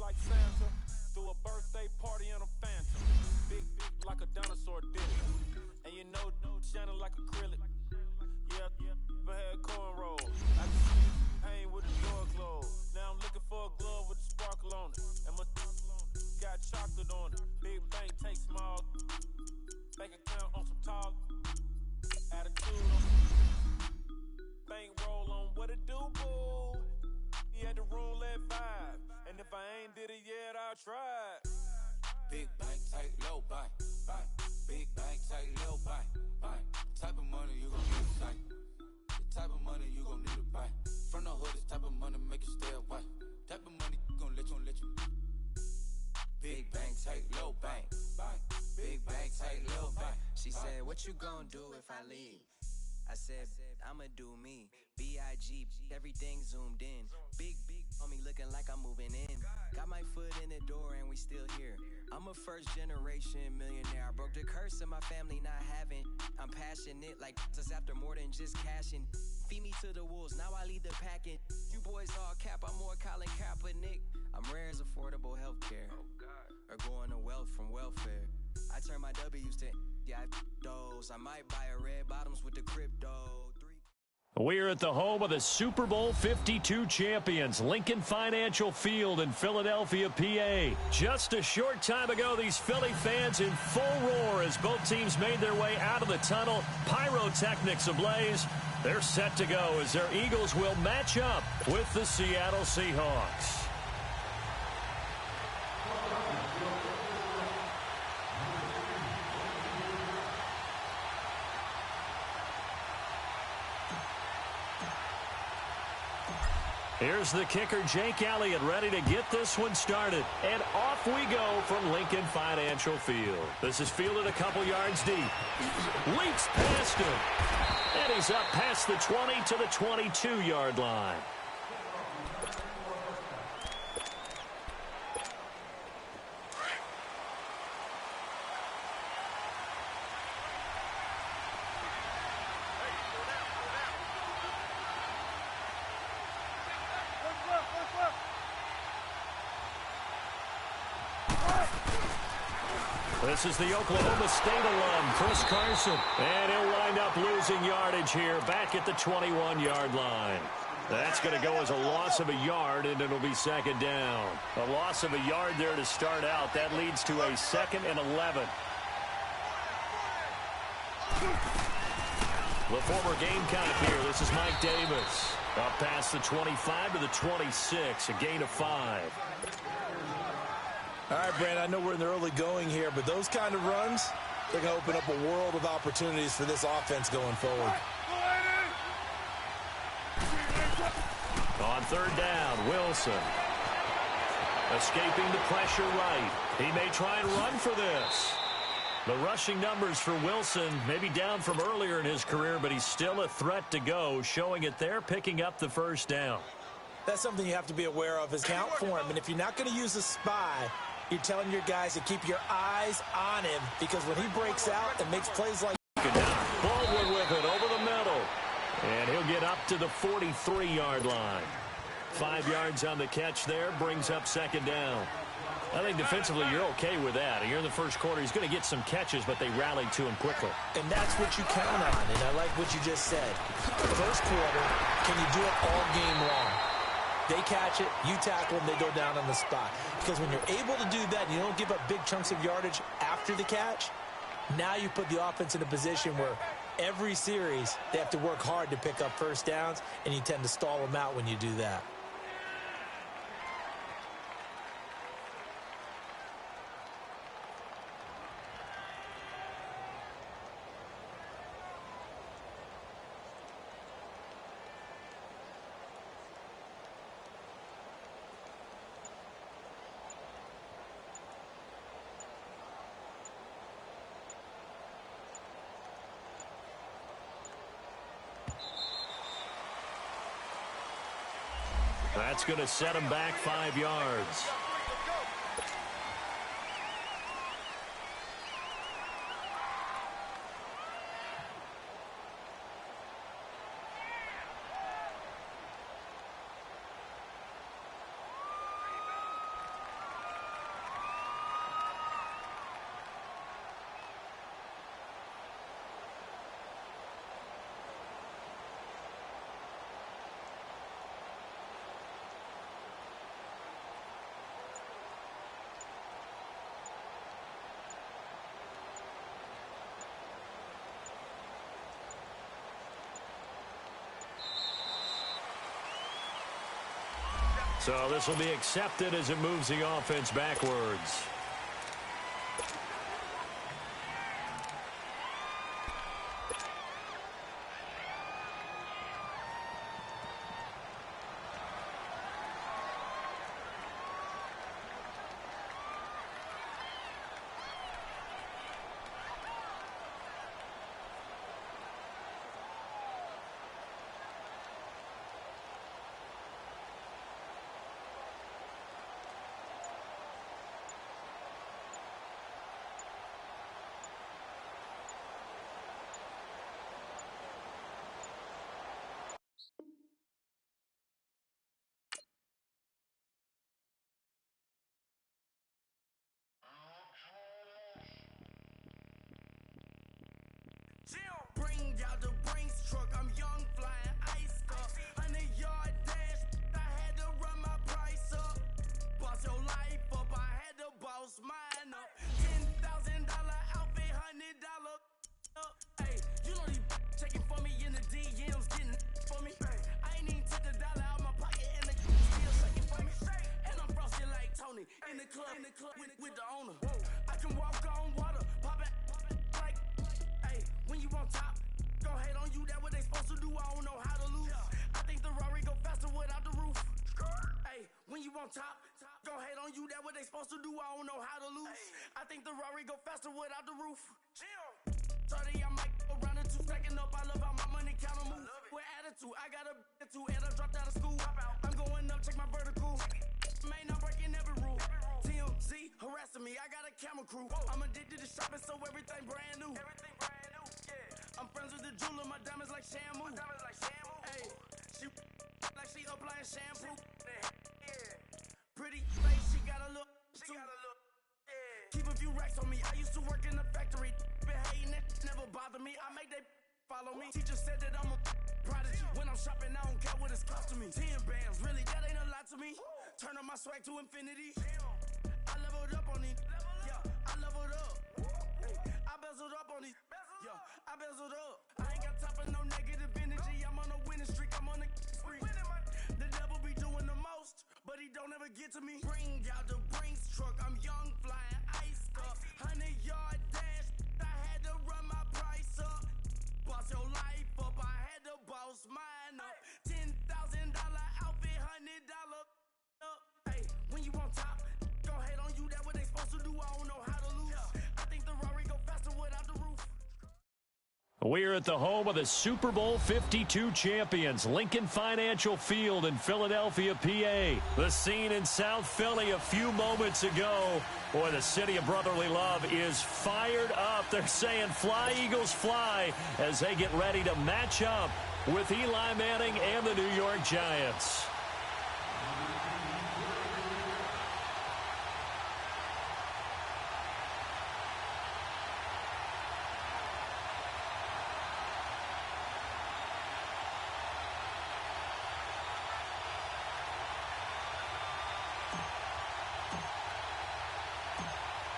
Like Santa, threw a birthday party in a phantom. Big like a dinosaur did it. And you know, shining like acrylic. Yeah, but had cornrows. I can see pain with the door closed. Now I'm looking for a glove with a sparkle on it. And my got chocolate on it. Big bank take small. Bank account on some tall. Attitude on bank roll on what it do, boo. He had the roulette vibe. And if I ain't did it yet, I'll try. Big bank, take low buy. Big bank, take low buy. Type of money you gon' need to sight. The type of money you gon' need to buy. From the hood, this type of money make you stay away. Type of money gon' let you. Big bank, take low bank. Big bank, take low bank. She said, what you gon' do if I leave? I said, I'ma do me. B.I.G. Everything zoomed in. Big on me looking like I'm moving in. Got my foot in the door and we still here. I'm a first generation millionaire. I broke the curse of my family not having. I'm passionate like us after more than just cashing. Feed me to the wolves, now I lead the packing. You boys all cap, I'm more Colin Kaepernick. I'm rare as affordable healthcare. Or going to wealth from welfare. I turn my W's to those. I might buy a red bottoms with the crypto. We're at the home of the Super Bowl 52 champions, Lincoln Financial Field in Philadelphia, PA. Just a short time ago, these Philly fans in full roar as both teams made their way out of the tunnel. Pyrotechnics ablaze. They're set to go as their Eagles will match up with the Seattle Seahawks. Here's the kicker, Jake Elliott, ready to get this one started. And off we go from Lincoln Financial Field. This is fielded a couple yards deep. Leaps past him. And he's up past the 20 to the 22-yard line. This is the Oklahoma State alum, Chris Carson. And he'll wind up losing yardage here back at the 21-yard line. That's going to go as a loss of a yard, and it'll be second down. A loss of a yard there to start out. That leads to a 2nd and 11. The former Gamecock here. This is Mike Davis. Up past the 25 to the 26, a gain of 5. All right, Brand, I know we're in the early going here, but those kind of runs, they're going to open up a world of opportunities for this offense going forward. On third down, Wilson. Escaping the pressure right. He may try and run for this. The rushing numbers for Wilson may be down from earlier in his career, but he's still a threat to go, showing it there, picking up the first down. That's something you have to be aware of is count for him. And if you're not going to use a spy, you're telling your guys to keep your eyes on him because when he breaks out and makes plays like Baldwin with it over the middle. And he'll get up to the 43-yard line. 5 yards on the catch there, brings up second down. I think defensively you're okay with that. Here in the first quarter, he's going to get some catches, but they rallied to him quickly. And that's what you count on, and I like what you just said. First quarter, can you do it all game long? They catch it, you tackle them, they go down on the spot. Because when you're able to do that and you don't give up big chunks of yardage after the catch, now you put the offense in a position where every series they have to work hard to pick up first downs, and you tend to stall them out when you do that. That's going to set him back 5 yards. So this will be accepted as it moves the offense backwards. Bring out the Brinks truck, I'm young, flying ice up. 100-yard dash, I had to run my price up. Boss your life up, I had to boss mine up. $10,000 outfit, $100 up. Hey, you know these checking for me in the DMs, getting for me. I ain't even took the dollar out my pocket and the still shaking for me. And I'm frosty like Tony in the club with the owner. I can walk on water, pop it like. When you on top, gon' hate on you, that what they supposed to do, I don't know how to lose. I think the Rari go faster without the roof. Hey, when you on top, gon' hate on you, that what they supposed to do, I don't know how to lose. I think the Rari go faster without the roof. 30, I might go around the two, stacking up, I love how my money counter move. With attitude, I got a attitude, and I dropped out of school. I'm going up, check my vertical. Man, I'm breaking every rule. TMZ harassing me, I got a camera crew. I'm addicted to shopping, so everything brand new. I'm friends with the jeweler, my diamonds like shampoo. Hey, she like she applying shampoo. Pretty face, she got a look. Keep a few racks on me. I used to work in the factory. Been hating it, never bother me. I make they follow me. Teacher said that I'm a prodigy. When I'm shopping, I don't care what it's costing me. 10 bands, really, that ain't a lot to me. Turn on my swag to infinity. I leveled up on these. Yeah, I leveled up. I bezeled up on these. Yeah, I bezeled up. I ain't got time for no negative energy. I'm on a winning streak. I'm on a spree. The devil be doing the most, but he don't ever get to me. Bring out the Brinks truck. I'm young, flying ice up. 100-yard dash. I had to run my price up. Boss your life up. I had to boss mine up. $10,000 outfit, $100 up. Hey, when you on top, gon' hate on you. That what they supposed to do. I don't know how to lose. I think the Rari go faster without the roof. We're at the home of the Super Bowl 52 champions, Lincoln Financial Field in Philadelphia, PA. The scene in South Philly a few moments ago. Boy, the city of brotherly love is fired up. They're saying, "Fly, Eagles, fly," as they get ready to match up with Eli Manning and the New York Giants.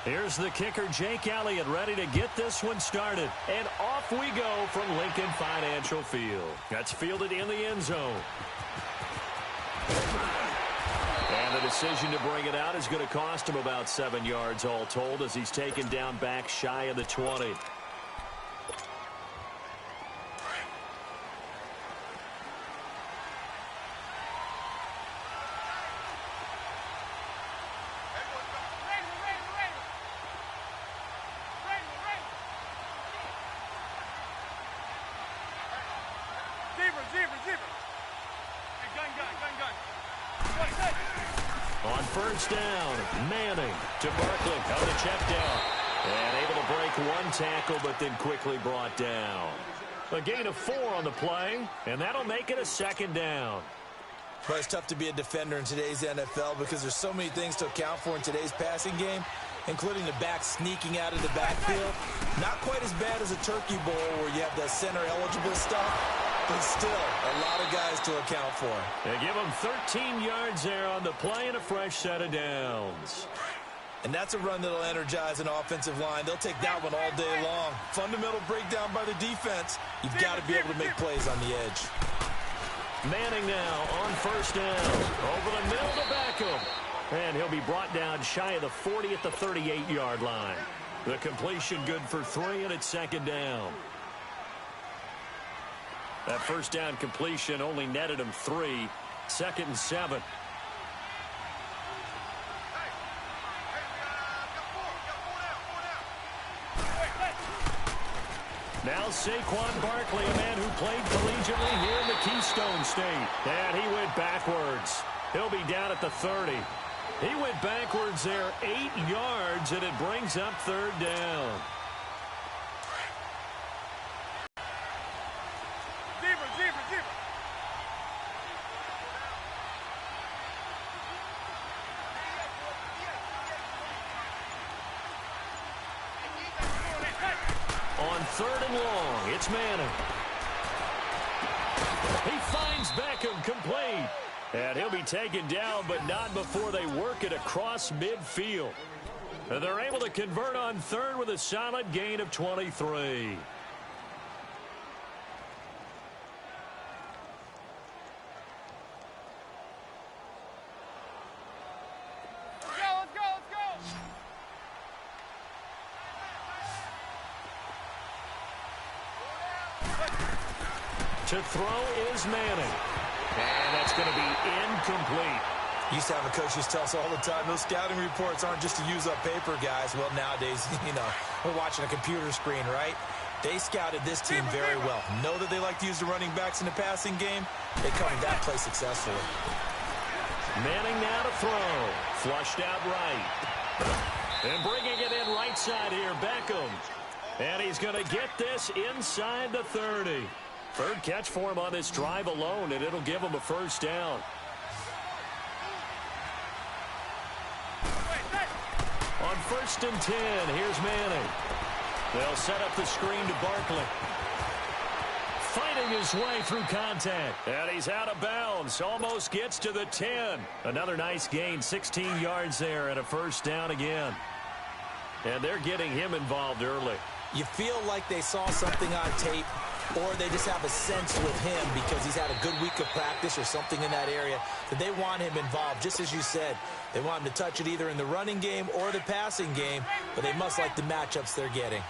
Here's the kicker, Jake Elliott, ready to get this one started. And off we go from Lincoln Financial Field. That's fielded in the end zone. And the decision to bring it out is going to cost him about 7 yards all told as he's taken down back shy of the 20. On first down, Manning to Barkley on the check down. And able to break one tackle, but then quickly brought down. A gain of 4 on the play, and that'll make it a second down. But it's tough to be a defender in today's NFL because there's so many things to account for in today's passing game, including the back sneaking out of the backfield. Not quite as bad as a turkey bowl where you have the center-eligible stuff. But still, a lot of guys to account for. They give him 13 yards there on the play and a fresh set of downs. And that's a run that'll energize an offensive line. They'll take that one all day long. Fundamental breakdown by the defense. You've got to be able to make plays on the edge. Manning now on first down. Over the middle to Beckham. And he'll be brought down shy of the 40 at the 38-yard line. The completion good for 3, and it's second down. That first down completion only netted him 3. 2nd and 7. Now Saquon Barkley, a man who played collegiately here in the Keystone State. And he went backwards. He'll be down at the 30. He went backwards there 8 yards, and it brings up third down. On 3rd and long, it's Manning. He finds Beckham complete. And he'll be taken down, but not before they work it across midfield. And they're able to convert on 3rd with a solid gain of 23. To throw is Manning. And that's going to be incomplete. Used to have a coach just tell us all the time, those scouting reports aren't just to use up paper, guys. Well, nowadays, we're watching a computer screen, right? They scouted this team very well. Know that they like to use the running backs in the passing game. They covered that play successfully. Manning now to throw. Flushed out right. And bringing it in right side here, Beckham. And he's going to get this inside the 30. 3rd catch for him on this drive alone, and it'll give him a first down. On 1st and 10, here's Manning. They'll set up the screen to Barkley. Fighting his way through contact. And he's out of bounds. Almost gets to the 10. Another nice gain, 16 yards there, and a first down again. And they're getting him involved early. You feel like they saw something on tape, or they just have a sense with him because he's had a good week of practice or something in that area that they want him involved. Just as you said, they want him to touch it either in the running game or the passing game, but they must like the matchups they're getting.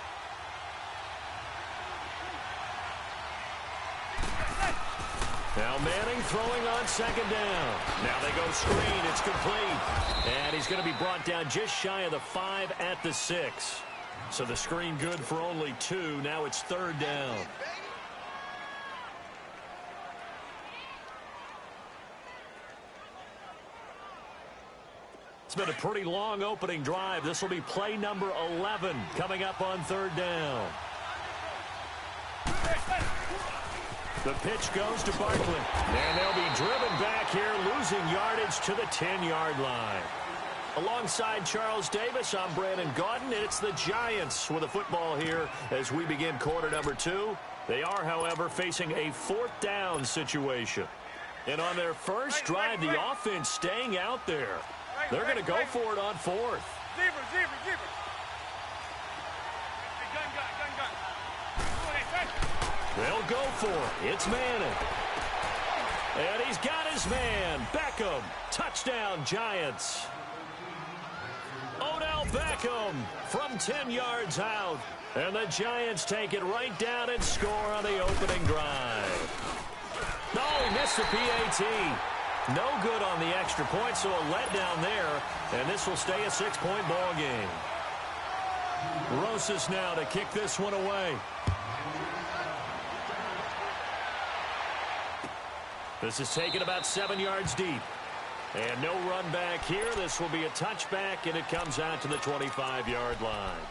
Now Manning throwing on 2nd down. Now they go screen. It's complete. And he's going to be brought down just shy of the 5 at the 6. So the screen good for only 2. Now it's 3rd down. It's been a pretty long opening drive. This will be play number 11 coming up on 3rd down. The pitch goes to Barkley. And they'll be driven back here, losing yardage to the 10-yard line. Alongside Charles Davis, I'm Brandon Gaudin, and it's the Giants with a football here as we begin quarter number 2. They are, however, facing a 4th down situation. And on their first drive, the offense staying out there. They're going to go for it on 4th. They'll go for it. It's Manning. And he's got his man, Beckham. Touchdown, Giants. Odell Beckham from 10 yards out. And the Giants take it right down and score on the opening drive. No, he missed the PAT. No good on the extra point, so a letdown there. And this will stay a 6-point ball game. Rosas now to kick this one away. This is taken about 7 yards deep. And no run back here. This will be a touchback, and it comes out to the 25-yard line.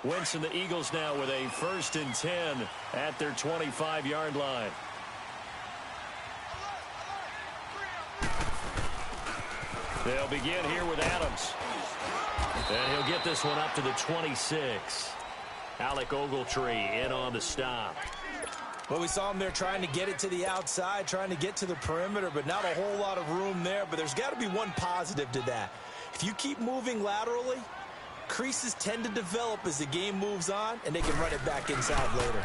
Wentz and the Eagles now with a 1st and 10 at their 25-yard line. They'll begin here with Adams. And he'll get this one up to the 26. Alec Ogletree in on the stop. Well, we saw him there trying to get it to the outside, trying to get to the perimeter, but not a whole lot of room there. But there's got to be one positive to that. If you keep moving laterally, Creases tend to develop as the game moves on, and they can run it back inside later.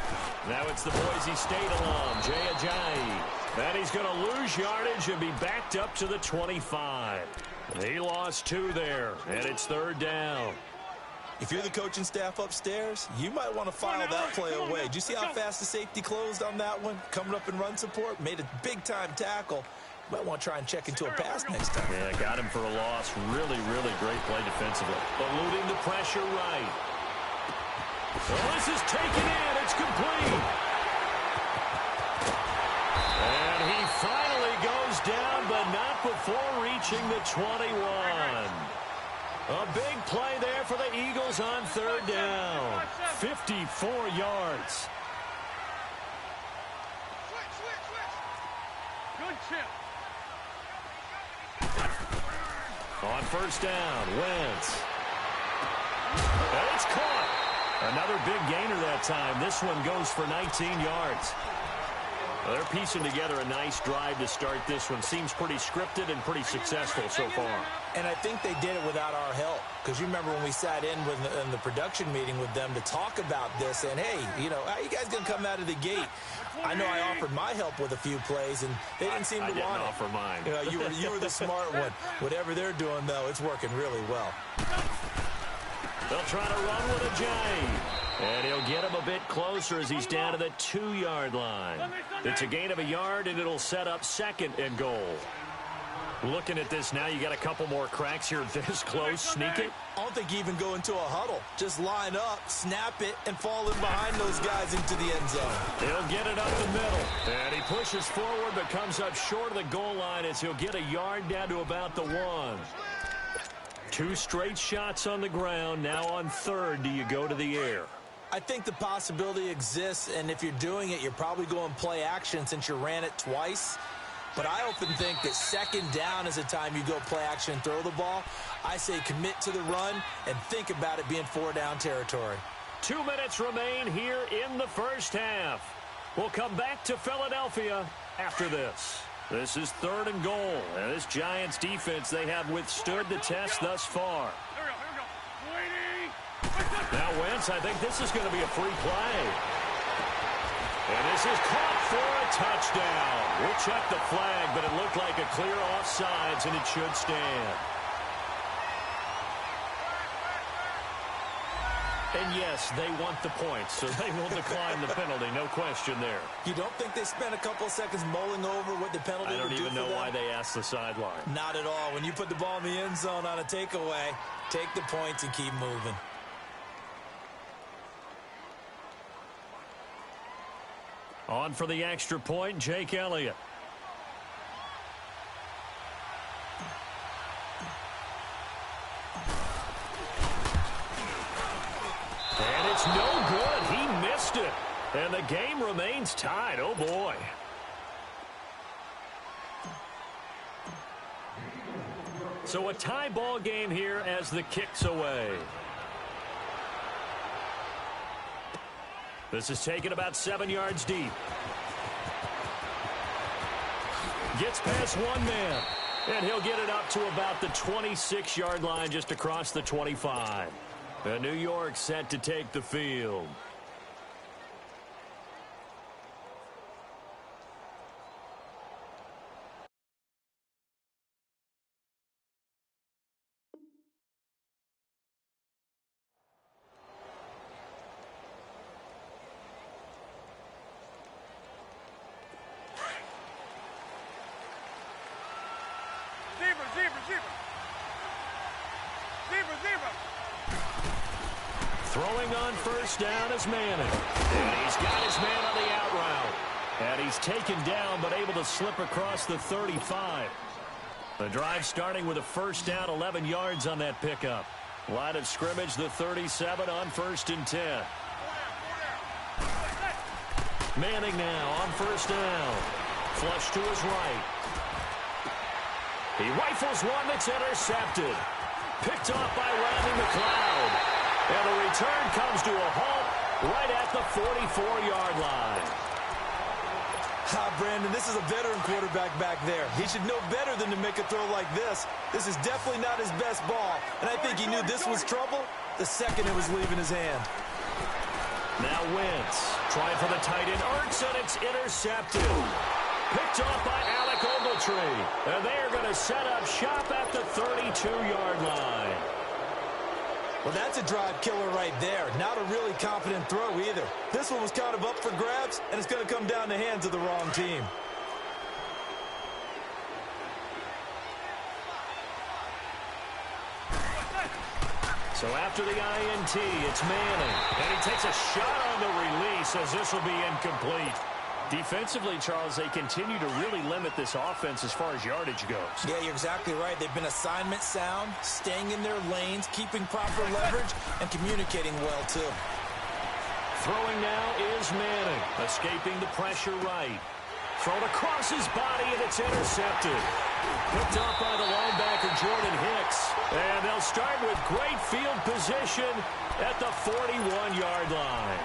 Now it's the Boise State alum, Jay Ajayi. And he's going to lose yardage and be backed up to the 25. He lost 2 there, and it's 3rd down. If you're the coaching staff upstairs, you might want to file that play away. Did you see how fast the safety closed on that one? Coming up in run support, made a big-time tackle. Might want to try and check into a pass next time. Yeah, got him for a loss. Really, really great play defensively. Eluding the pressure right. Well, this is taken in. It's complete. And he finally goes down, but not before reaching the 21. A big play there for the Eagles on 3rd down. 54 yards. Good chip. On 1st down, Wentz. And it's caught. Another big gainer that time. This one goes for 19 yards. Well, they're piecing together a nice drive to start this one. Seems pretty scripted and pretty successful so far. And I think they did it without our help. Because you remember when we sat in the production meeting with them to talk about this, and hey, how you guys going to come out of the gate? I know I offered my help with a few plays, and they didn't seem to want it. I didn't offer mine. You were the smart one. Whatever they're doing, though, it's working really well. They'll try to run with Ajayi. And he'll get him a bit closer as he's down to the 2-yard line. It's a gain of a yard, and it'll set up 2nd and goal. Looking at this now, you got a couple more cracks here this close. Sneak it. I don't think you even go into a huddle. Just line up, snap it, and fall in behind those guys into the end zone. He'll get it up the middle. And he pushes forward but comes up short of the goal line as he'll get a yard down to about the 1. 2 straight shots on the ground. Now on 3rd, do you go to the air? I think the possibility exists, and if you're doing it, you're probably going play action since you ran it twice. But I often think that 2nd down is the time you go play action and throw the ball. I say commit to the run and think about it being 4-down territory. 2 minutes remain here in the 1st half. We'll come back to Philadelphia after this. This is 3rd and goal. And this Giants defense, they have withstood the test thus far. Here we go. Waiting. Now Wentz, I think this is going to be a free play. And this is caught for a touchdown. We'll check the flag, but it looked like a clear offsides, and it should stand. And yes, they want the points, so they will decline the penalty. No question there. You don't think they spent a couple of seconds mulling over what the penalty would do for them? I don't even know why they asked the sideline. Not at all. When you put the ball in the end zone on a takeaway, take the points and keep moving. On for the extra point, Jake Elliott. And it's no good. He missed it. And the game remains tied. Oh, boy. So a tie ball game here as the kick's away. This is taken about 7 yards deep. Gets past one man. And he'll get it up to about the 26-yard line just across the 25. And New York set to take the field. Throwing on first down is Manning. And he's got his man on the out route. And he's taken down but able to slip across the 35. The drive starting with a first down, 11 yards on that pickup. Line of scrimmage, the 37 on 1st and 10. Manning now on first down. Flush to his right. He rifles one that's intercepted. Picked off by Randy McLeod. And the return comes to a halt right at the 44-yard line. Brandon, this is a veteran quarterback back there. He should know better than to make a throw like this. This is definitely not his best ball. And I think he knew this was trouble, the second it was leaving his hand. Now Wentz trying for the tight end. Ertz, and it's intercepted. Picked off by Alec Ogletree. And they are going to set up shop at the 32-yard line. Well, that's a drive killer right there. Not a really confident throw either. This one was kind of up for grabs, and it's going to come down the hands of the wrong team. So after the INT, it's Manning. And he takes a shot on the release as this will be incomplete. Defensively, Charles, they continue to really limit this offense as far as yardage goes. Yeah, you're exactly right. They've been assignment sound, staying in their lanes, keeping proper leverage, and communicating well, too. Throwing now is Manning, escaping the pressure right. Thrown across his body, and it's intercepted. Picked up by the linebacker, Jordan Hicks. And they'll start with great field position at the 41-yard line.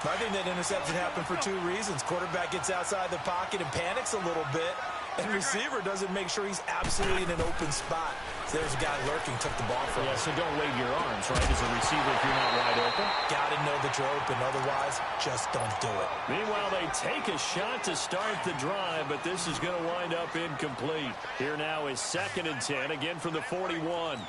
I think that interception happened for two reasons. Quarterback gets outside the pocket and panics a little bit, and receiver doesn't make sure he's absolutely in an open spot. So there's a guy lurking, took the ball from him. Yeah, so don't wave your arms, right, as a receiver if you're not wide open. Got to know that you're open, otherwise just don't do it. Meanwhile, they take a shot to start the drive, but this is going to wind up incomplete. Here now is 2nd and 10, again from the 41.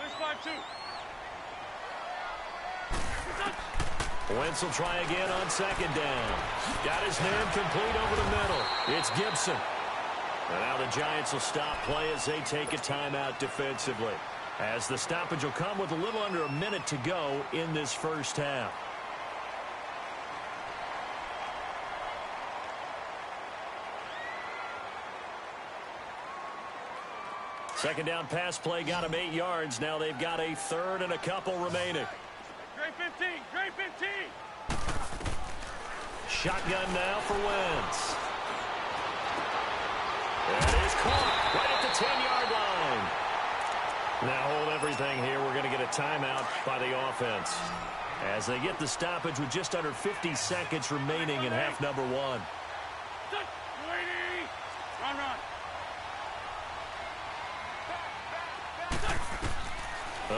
Wentz will try again on 2nd down. Got his man complete over the middle. It's Gibson. And now the Giants will stop play as they take a timeout defensively. As the stoppage will come with a little under a minute to go in this first half. Second down pass play got him 8 yards. Now they've got a 3rd and a couple remaining. Great 15, great 15. Shotgun now for Wentz. That is caught right at the 10-yard line. Now hold everything here. We're going to get a timeout by the offense as they get the stoppage with just under 50 seconds remaining in half number 1. Run.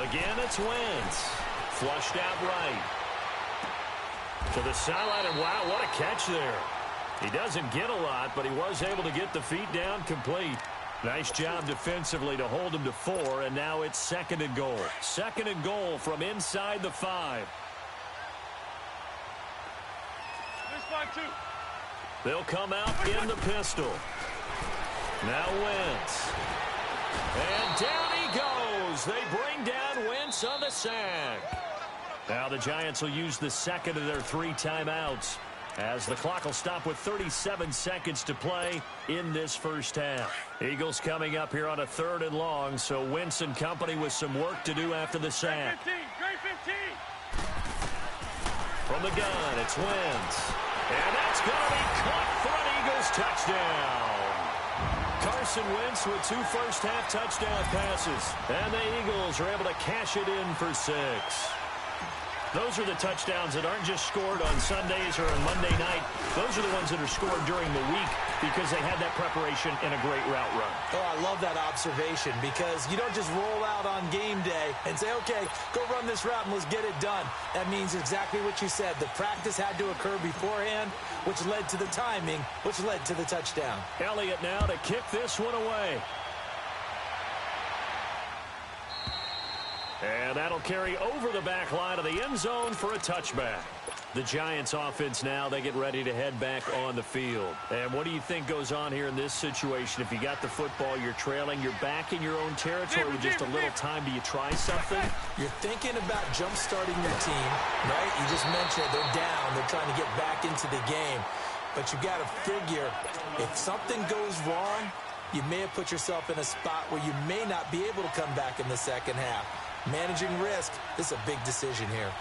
Again, it's Wentz. Flushed out right. To the sideline, and wow, what a catch there. He doesn't get a lot, but he was able to get the feet down complete. Nice job defensively to hold him to 4, and now it's 2nd and goal. 2nd and goal from inside the 5. They'll come out in the pistol. Now Wentz. And down he goes. They bring down Wentz on the sack. Now the Giants will use the 2nd of their 3 timeouts as the clock will stop with 37 seconds to play in this first half. Eagles coming up here on a 3rd and long, so Wentz and company with some work to do after the sack. Great 15. From the gun, it's Wentz. And that's going to be caught for an Eagles touchdown. Carson Wentz with 2 first-half touchdown passes. And the Eagles are able to cash it in for 6. Those are the touchdowns that aren't just scored on Sundays or on Monday night. Those are the ones that are scored during the week because they had that preparation and a great route run. Oh, I love that observation because you don't just roll out on game day and say, okay, go run this route and let's get it done. That means exactly what you said. The practice had to occur beforehand, which led to the timing, which led to the touchdown. Elliott now to kick this one away. And that'll carry over the back line of the end zone for a touchback. The Giants offense now, they get ready to head back on the field. And what do you think goes on here in this situation? If you got the football, you're trailing, you're back in your own territory with just a little time. Do you try something? You're thinking about jump-starting your team, right? You just mentioned they're down. They're trying to get back into the game. But you got to figure, if something goes wrong, you may have put yourself in a spot where you may not be able to come back in the second half. Managing risk, this is a big decision here.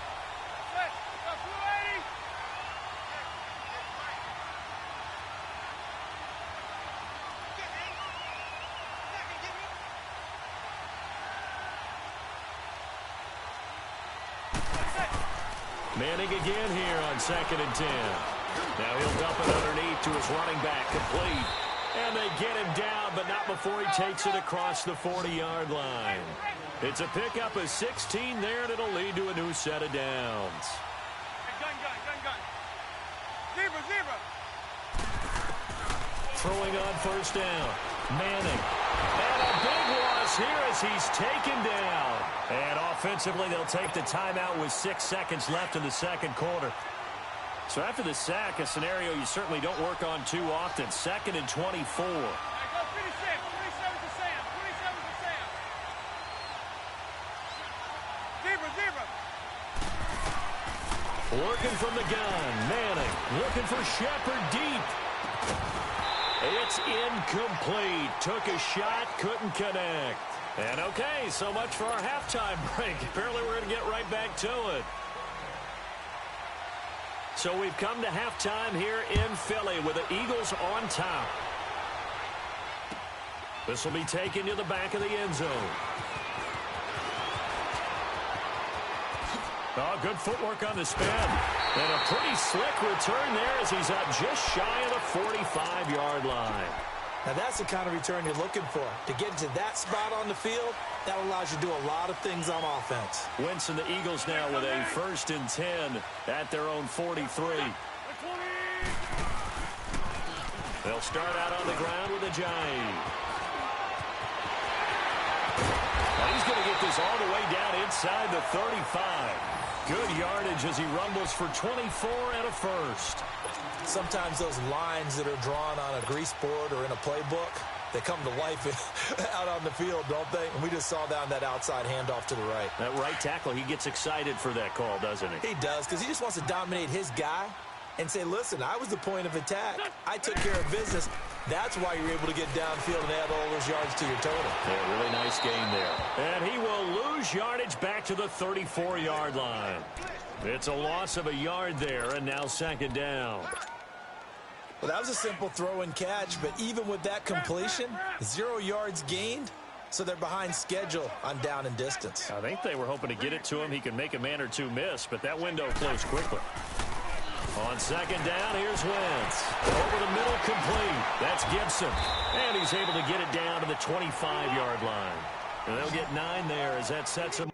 Manning again here on 2nd and 10. Now he'll dump it underneath to his running back, complete. And they get him down, but not before he takes it across the 40-yard line. It's a pickup of 16 there, and it'll lead to a new set of downs. Gun. Zebra. Throwing on first down. Manning. And a big loss here as he's taken down. And offensively, they'll take the timeout with 6 seconds left in the second quarter. So after the sack, a scenario you certainly don't work on too often. 2nd and 24. Hey, go 27 to Sam. Zebra. Working from the gun. Manning looking for Shepard deep. It's incomplete. Took a shot, couldn't connect. And okay, so much for our halftime break. Apparently we're going to get right back to it. So we've come to halftime here in Philly with the Eagles on top. This will be taken to the back of the end zone. Oh, good footwork on the spin. And a pretty slick return there as he's up just shy of the 45-yard line. Now, that's the kind of return you're looking for. To get to that spot on the field, that allows you to do a lot of things on offense. Wentz and the Eagles now with a 1st and 10 at their own 43. They'll start out on the ground with a jive. Well, he's going to get this all the way down inside the 35. Good yardage as he rumbles for 24 and a first. Sometimes those lines that are drawn on a grease board or in a playbook, they come to life out on the field, don't they? And we just saw down that outside handoff to the right. That right tackle, he gets excited for that call, doesn't he? He does, because he just wants to dominate his guy and say, listen, I was the point of attack. I took care of business. That's why you're able to get downfield and add all those yards to your total. Yeah, really nice game there. And he will lose yardage back to the 34-yard line. It's a loss of a yard there, and now 2nd down. Well, that was a simple throw and catch, but even with that completion, 0 yards gained, so they're behind schedule on down and distance. I think they were hoping to get it to him. He can make a man or two miss, but that window closed quickly. On 2nd down, here's Wentz. Over the middle, complete. That's Gibson. And he's able to get it down to the 25-yard line. And they'll get 9 there as that sets him.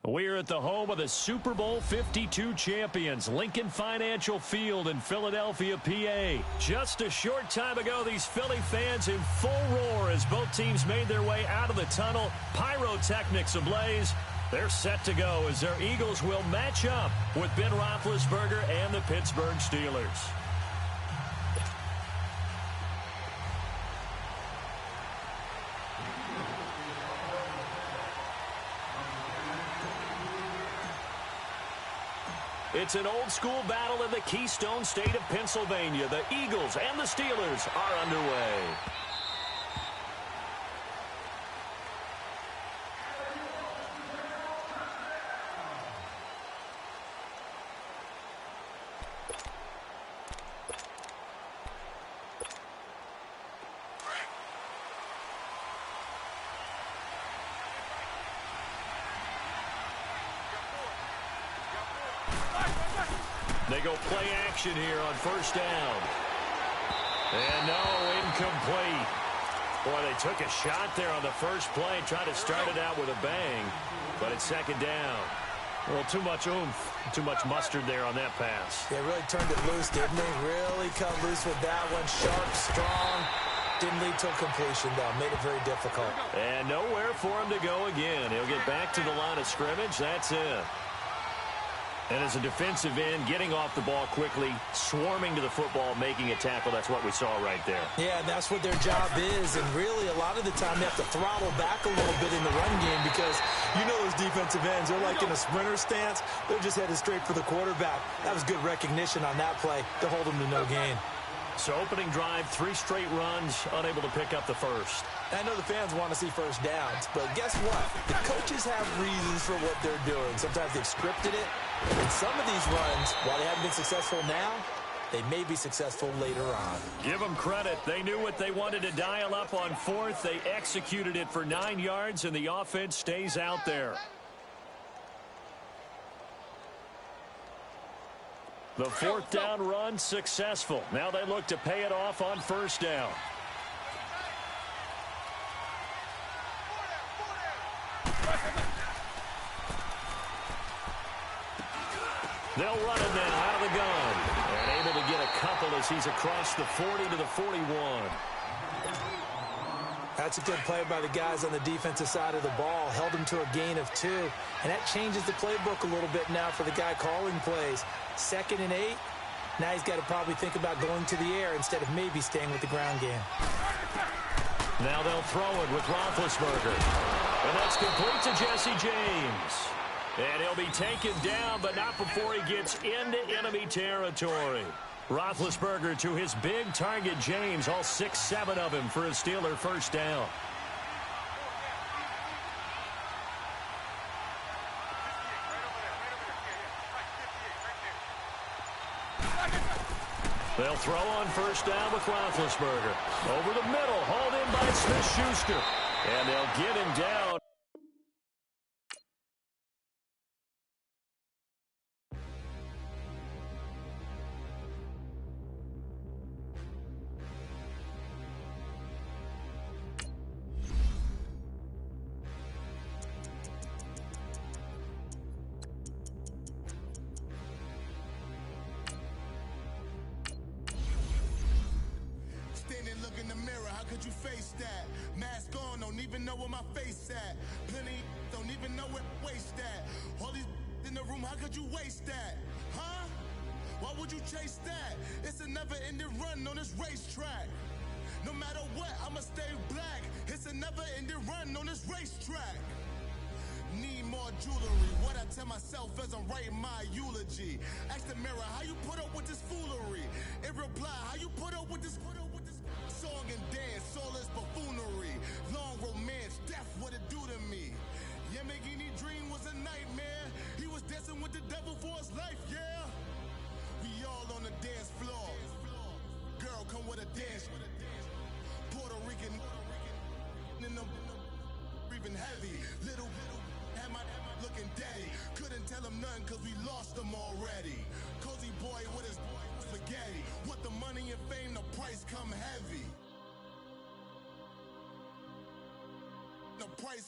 We're at the home of the Super Bowl 52 champions, Lincoln Financial Field in Philadelphia, PA. Just a short time ago, these Philly fans in full roar as both teams made their way out of the tunnel. Pyrotechnics ablaze. They're set to go as their Eagles will match up with Ben Roethlisberger and the Pittsburgh Steelers. It's an old-school battle in the Keystone State of Pennsylvania. The Eagles and the Steelers are underway. They go play action here on first down. And no, incomplete. Boy, they took a shot there on the first play, tried to start it out with a bang, but it's second down. Well, too much oomph, too much mustard there on that pass. They really turned it loose, didn't they? Really cut loose with that one. Sharp, strong. Didn't lead to a completion, though. Made it very difficult. And nowhere for him to go again. He'll get back to the line of scrimmage. That's it. And as a defensive end, getting off the ball quickly, swarming to the football, making a tackle, that's what we saw right there. Yeah, and that's what their job is. And really, a lot of the time, they have to throttle back a little bit in the run game because you know those defensive ends, they're like in a sprinter stance. They're just headed straight for the quarterback. That was good recognition on that play to hold them to no gain. So opening drive, 3 straight runs, unable to pick up the first. I know the fans want to see first downs, but guess what? The coaches have reasons for what they're doing. Sometimes they've scripted it. And some of these runs, while they haven't been successful now, they may be successful later on. Give them credit. They knew what they wanted to dial up on fourth. They executed it for 9 yards, and the offense stays out there. The fourth down run successful. Now they look to pay it off on first down. They'll run it now out of the gun. And able to get a couple as he's across the 40 to the 41. That's a good play by the guys on the defensive side of the ball. Held him to a gain of 2. And that changes the playbook a little bit now for the guy calling plays. 2nd and 8. Now he's got to probably think about going to the air instead of maybe staying with the ground game. Now they'll throw it with Roethlisberger. And that's complete to Jesse James. And he'll be taken down, but not before he gets into enemy territory. Roethlisberger to his big target, James, all 6-7 of him for a Steeler first down. They'll throw on first down with Roethlisberger. Over the middle, hauled in by Smith-Schuster. And they'll get him down.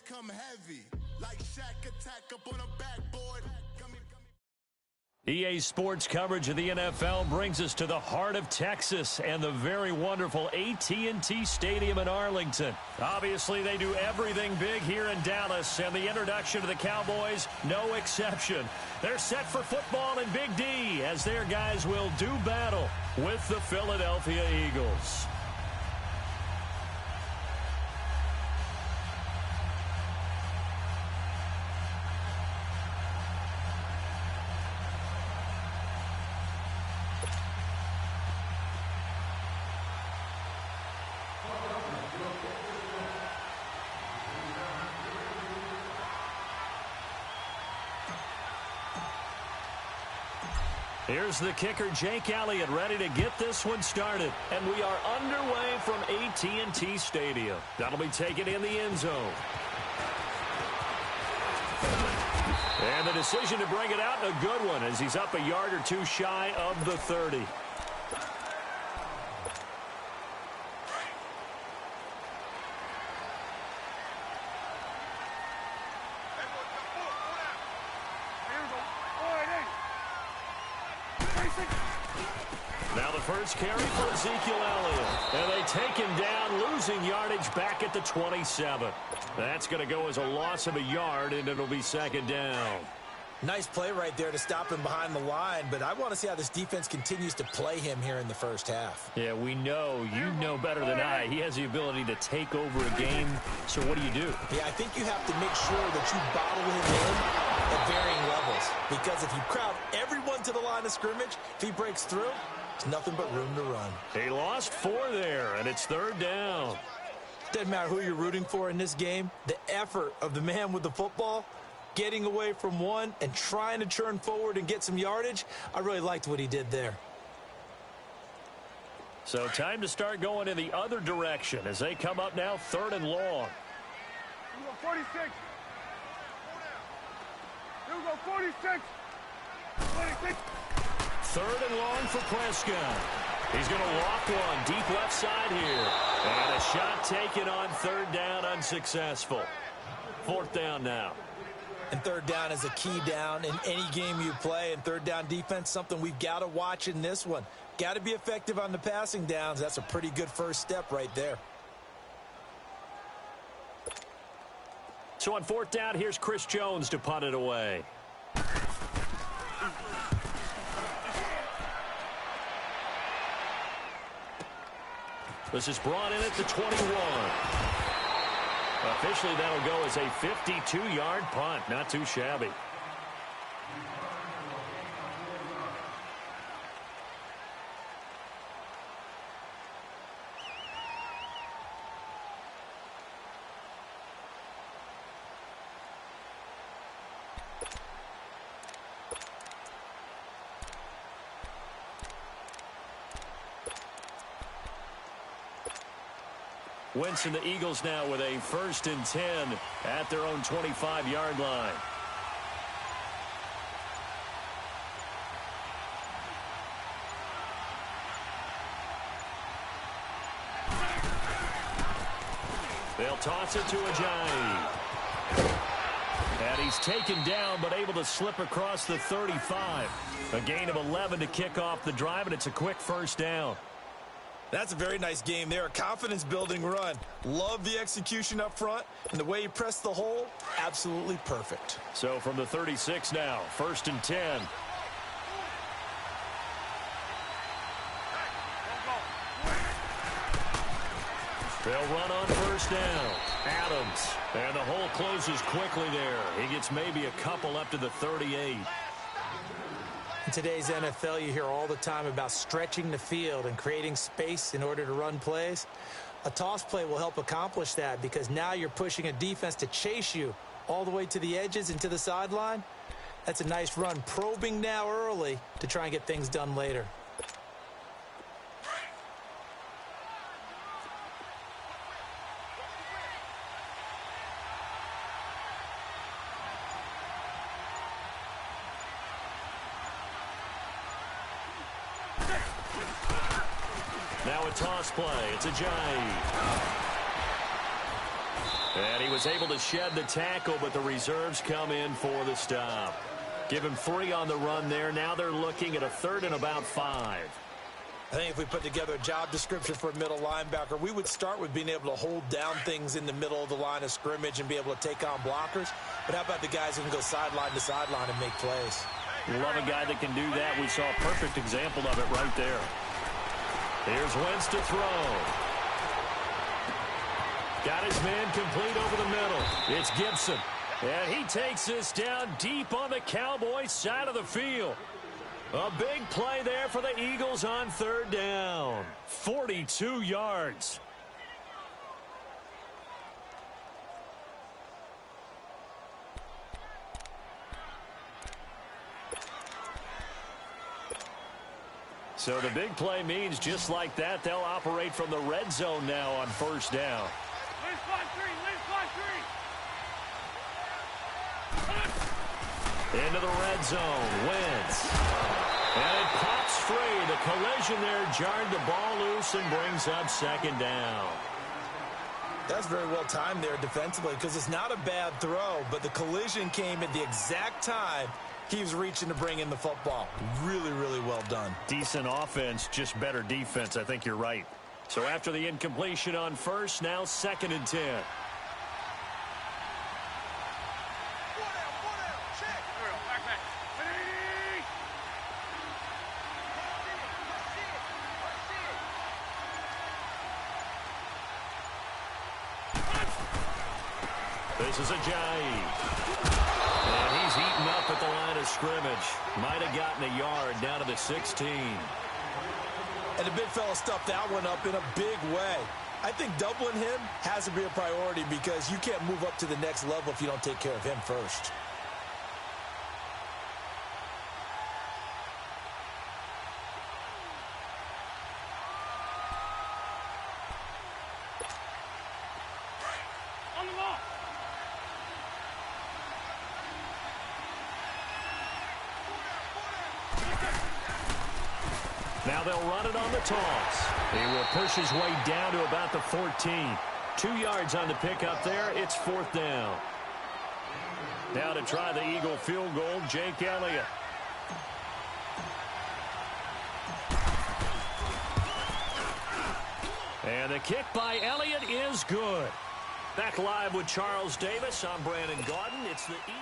Come heavy, like Shaq attack up on a backboard. EA Sports coverage of the NFL brings us to the heart of Texas and the very wonderful AT&T Stadium in Arlington. Obviously, they do everything big here in Dallas, and the introduction to the Cowboys, no exception. They're set for football in Big D as their guys will do battle with the Philadelphia Eagles. Here's the kicker, Jake Elliott, ready to get this one started. And we are underway from AT&T Stadium. That'll be taken in the end zone. And the decision to bring it out, a good one, as he's up a yard or two shy of the 30. Now the first carry for Ezekiel Elliott. And they take him down, losing yardage back at the 27. That's going to go as a loss of a yard, and it'll be second down. Nice play right there to stop him behind the line, but I want to see how this defense continues to play him here in the first half. Yeah, we know, you know better than I, he has the ability to take over a game, so what do you do? Yeah, I think you have to make sure that you bottle him in at varying levels, because if you crowd everyone to the line of scrimmage, if he breaks through, there's nothing but room to run. He lost 4 there, and it's third down. Doesn't matter who you're rooting for in this game, the effort of the man with the football, getting away from one and trying to churn forward and get some yardage, I really liked what he did there. So time to start going in the other direction as they come up now, third and long. You go 46. You go 46. 46. Third and long for Prescott. He's going to walk one deep left side here. And a shot taken on third down, unsuccessful. Fourth down now. And third down is a key down in any game you play. And third down defense, something we've got to watch in this one. Got to be effective on the passing downs. That's a pretty good first step right there. So on fourth down, here's Chris Jones to punt it away. This is brought in at the 21. Officially, that'll go as a 52-yard punt. Not too shabby. Wentz and the Eagles now with a 1st and 10 at their own 25-yard line. They'll toss it to Ajayi. And he's taken down but able to slip across the 35. A gain of 11 to kick off the drive, and it's a quick first down. That's a very nice game there. A confidence-building run. Love the execution up front. And the way he pressed the hole, absolutely perfect. So from the 36 now, 1st and 10. They'll run on first down. Adams. And the hole closes quickly there. He gets maybe a couple up to the 38. In today's NFL, you hear all the time about stretching the field and creating space in order to run plays. A toss play will help accomplish that because now you're pushing a defense to chase you all the way to the edges and to the sideline. That's a nice run, probing now early to try and get things done later. Now a toss play. It's Ajayi. And he was able to shed the tackle, but the reserves come in for the stop. Give him 3 on the run there. Now they're looking at a 3rd and about 5. I think if we put together a job description for a middle linebacker, we would start with being able to hold down things in the middle of the line of scrimmage and be able to take on blockers. But how about the guys who can go sideline to sideline and make plays? Love a guy that can do that. We saw a perfect example of it right there. Here's Wentz to throw. Got his man complete over the middle. It's Gibson. And he takes this down deep on the Cowboys side of the field. A big play there for the Eagles on 3rd down. 42 yards. So the big play means just like that, they'll operate from the red zone now on 1st down. Into the red zone. Wentz. And it pops free. The collision there jarred the ball loose and brings up second down. That's very well timed there defensively because it's not a bad throw, but the collision came at the exact time he was reaching to bring in the football. Really, really well done. Decent offense, just better defense. I think you're right. So after the incompletion on first, now 2nd and 10. This is Ajayi. And he's eaten up at the line of scrimmage. Might have gotten a yard down to the 16. And the big fella stuffed that one up in a big way. I think doubling him has to be a priority because you can't move up to the next level if you don't take care of him first. Now they'll run it on the toss. He will push his way down to about the 14. 2 yards on the pickup there. It's 4th down. Now to try the Eagle field goal, Jake Elliott. And the kick by Elliott is good. Back live with Charles Davis. I'm Brandon Gaudin. It's the Eagle.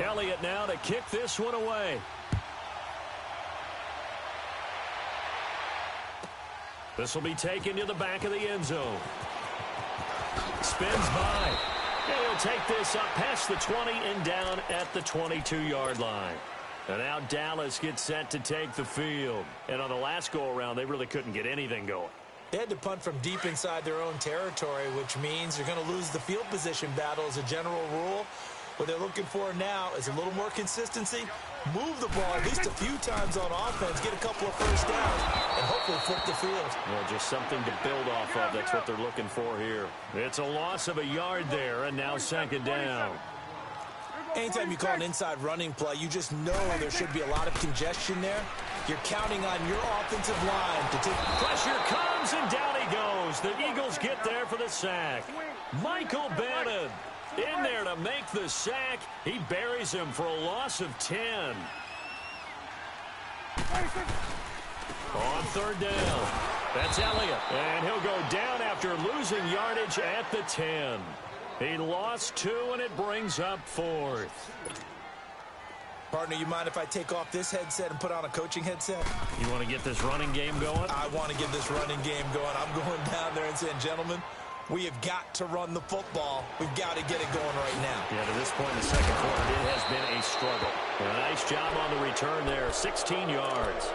Elliott now to kick this one away. This will be taken to the back of the end zone. Spins by. And he'll take this up past the 20 and down at the 22-yard line. And now Dallas gets set to take the field. And on the last go-around, they really couldn't get anything going. They had to punt from deep inside their own territory, which means you're going to lose the field position battle as a general rule. What they're looking for now is a little more consistency, move the ball at least a few times on offense, get a couple of first downs, and hopefully flip the field. Well, just something to build off of. That's what they're looking for here. It's a loss of a yard there, and now 2nd down. Anytime you call an inside running play, you just know there should be a lot of congestion there. You're counting on your offensive line to take. Pressure comes, and down he goes. The Eagles get there for the sack. Michael Bannon in there to make the sack. He buries him for a loss of 10. On 3rd down. That's Elliott. And he'll go down after losing yardage at the 10. He lost 2, and it brings up 4th. Partner, you mind if I take off this headset and put on a coaching headset? You want to get this running game going? I want to get this running game going. I'm going down there and saying, gentlemen, we have got to run the football. We've got to get it going right now. Yeah, to this point in the second quarter, it has been a struggle. A nice job on the return there, 16 yards.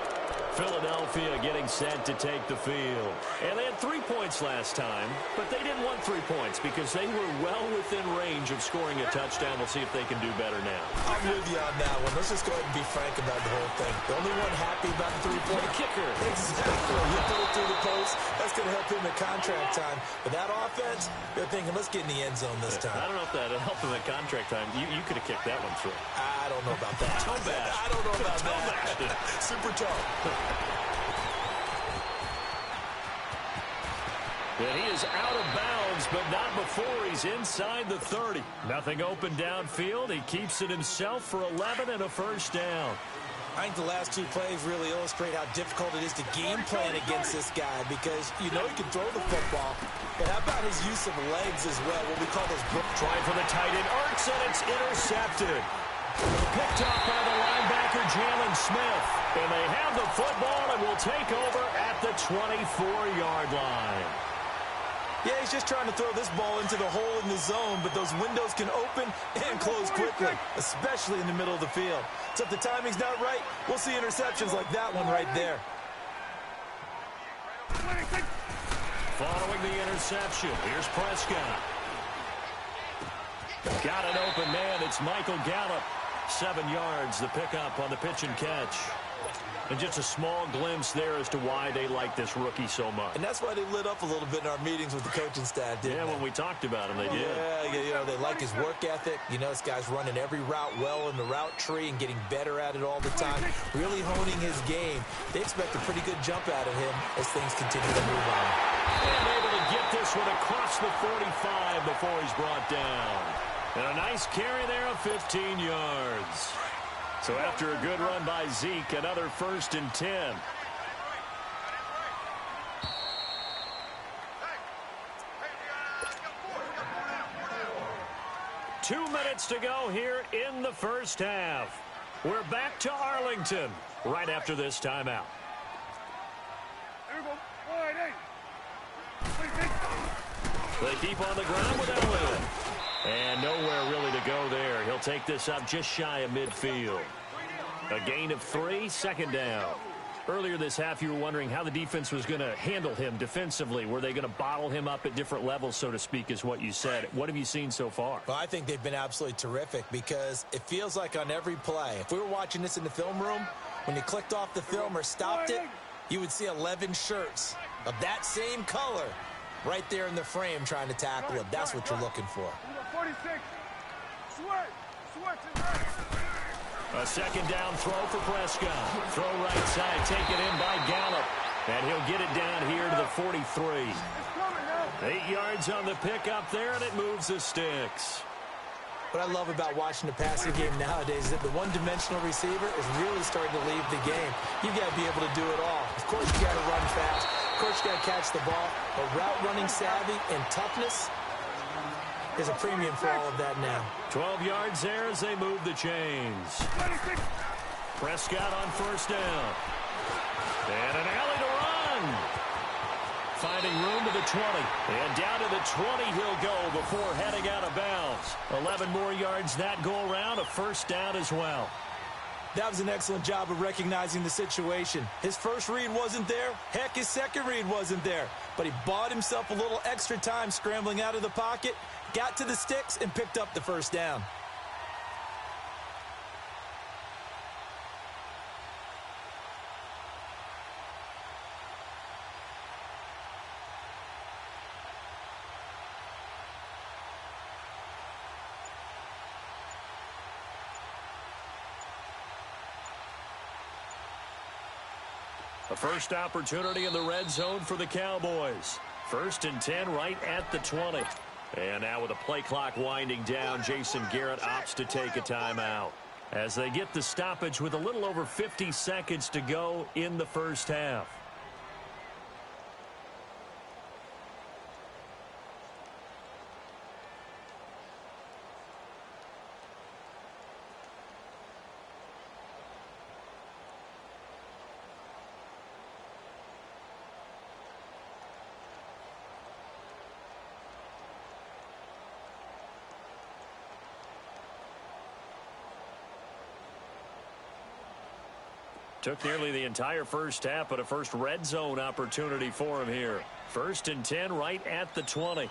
Philadelphia getting set to take the field. And they had 3 points last time, but they didn't want 3 points because they were well within range of scoring a touchdown. We'll see if they can do better now. I'm with you on that one. Let's just go ahead and be frank about the whole thing. The only one happy about the 3-point kicker. Exactly. You put it through the post. That's going to help him at contract time. But that offense, they're thinking, let's get in the end zone this time. I don't know if that helped him at contract time. You could have kicked that one through. I don't know about that. Toe bash. I don't know about that. Super toe. And he is out of bounds, but not before he's inside the 30. Nothing open downfield. He keeps it himself for 11 and a first down. I think the last 2 plays really illustrate how difficult it is to game plan against this guy because you know he can throw the football, but how about his use of legs as well, what we call those try for the tight end, Ertz, and it's intercepted. Picked up by the linebacker, Jalen Smith. And they have the football and will take over at the 24-yard line. Yeah, he's just trying to throw this ball into the hole in the zone, but those windows can open and close quickly, especially in the middle of the field. So if the timing's not right, we'll see interceptions like that one right there. Following the interception, here's Prescott. Got an open man. It's Michael Gallup. 7 yards, the pickup on the pitch and catch. And just a small glimpse there as to why they like this rookie so much. And that's why they lit up a little bit in our meetings with the coaching staff, didn't they? When we talked about him, they did. Yeah, they like his work ethic. This guy's running every route well in the route tree and getting better at it all the time, really honing his game. They expect a pretty good jump out of him as things continue to move on. And able to get this one across the 45 before he's brought down. And a nice carry there of 15 yards. So after a good run by Zeke, another 1st and 10. Two minutes to go here in the first half. We're back to Arlington right after this timeout. Here we go. Wide eight. They keep on the ground with Elliott. And nowhere really to go there. He'll take this up just shy of midfield. A gain of 3, 2nd down. Earlier this half, you were wondering how the defense was going to handle him defensively. Were they going to bottle him up at different levels, so to speak, is what you said. What have you seen so far? Well, I think they've been absolutely terrific because it feels like on every play, if we were watching this in the film room, when you clicked off the film or stopped it, you would see 11 shirts of that same color right there in the frame trying to tackle him. That's what you're looking for. 46. Sweat. To right. A 2nd down throw for Prescott. Throw right side, taken in by Gallup. And he'll get it down here to the 43. 8 yards on the pickup there, and it moves the sticks. What I love about watching the passing game nowadays is that the one-dimensional receiver is really starting to leave the game. You've got to be able to do it all. Of course, you got to run fast. Of course, you got to catch the ball. But route running savvy and toughness, there's a premium for all of that now. 12 yards there as they move the chains. Prescott on 1st down. And an alley to run. Finding room to the 20. And down to the 20 he'll go before heading out of bounds. 11 more yards that go around. A 1st down as well. That was an excellent job of recognizing the situation. His first read wasn't there. Heck, his second read wasn't there. But he bought himself a little extra time scrambling out of the pocket, got to the sticks, and picked up the 1st down. A first opportunity in the red zone for the Cowboys. 1st and 10 right at the 20. And now with the play clock winding down, Jason Garrett opts to take a timeout as they get the stoppage with a little over 50 seconds to go in the first half. Took nearly the entire first half, but a first red zone opportunity for him here. 1st and 10 right at the 20. Here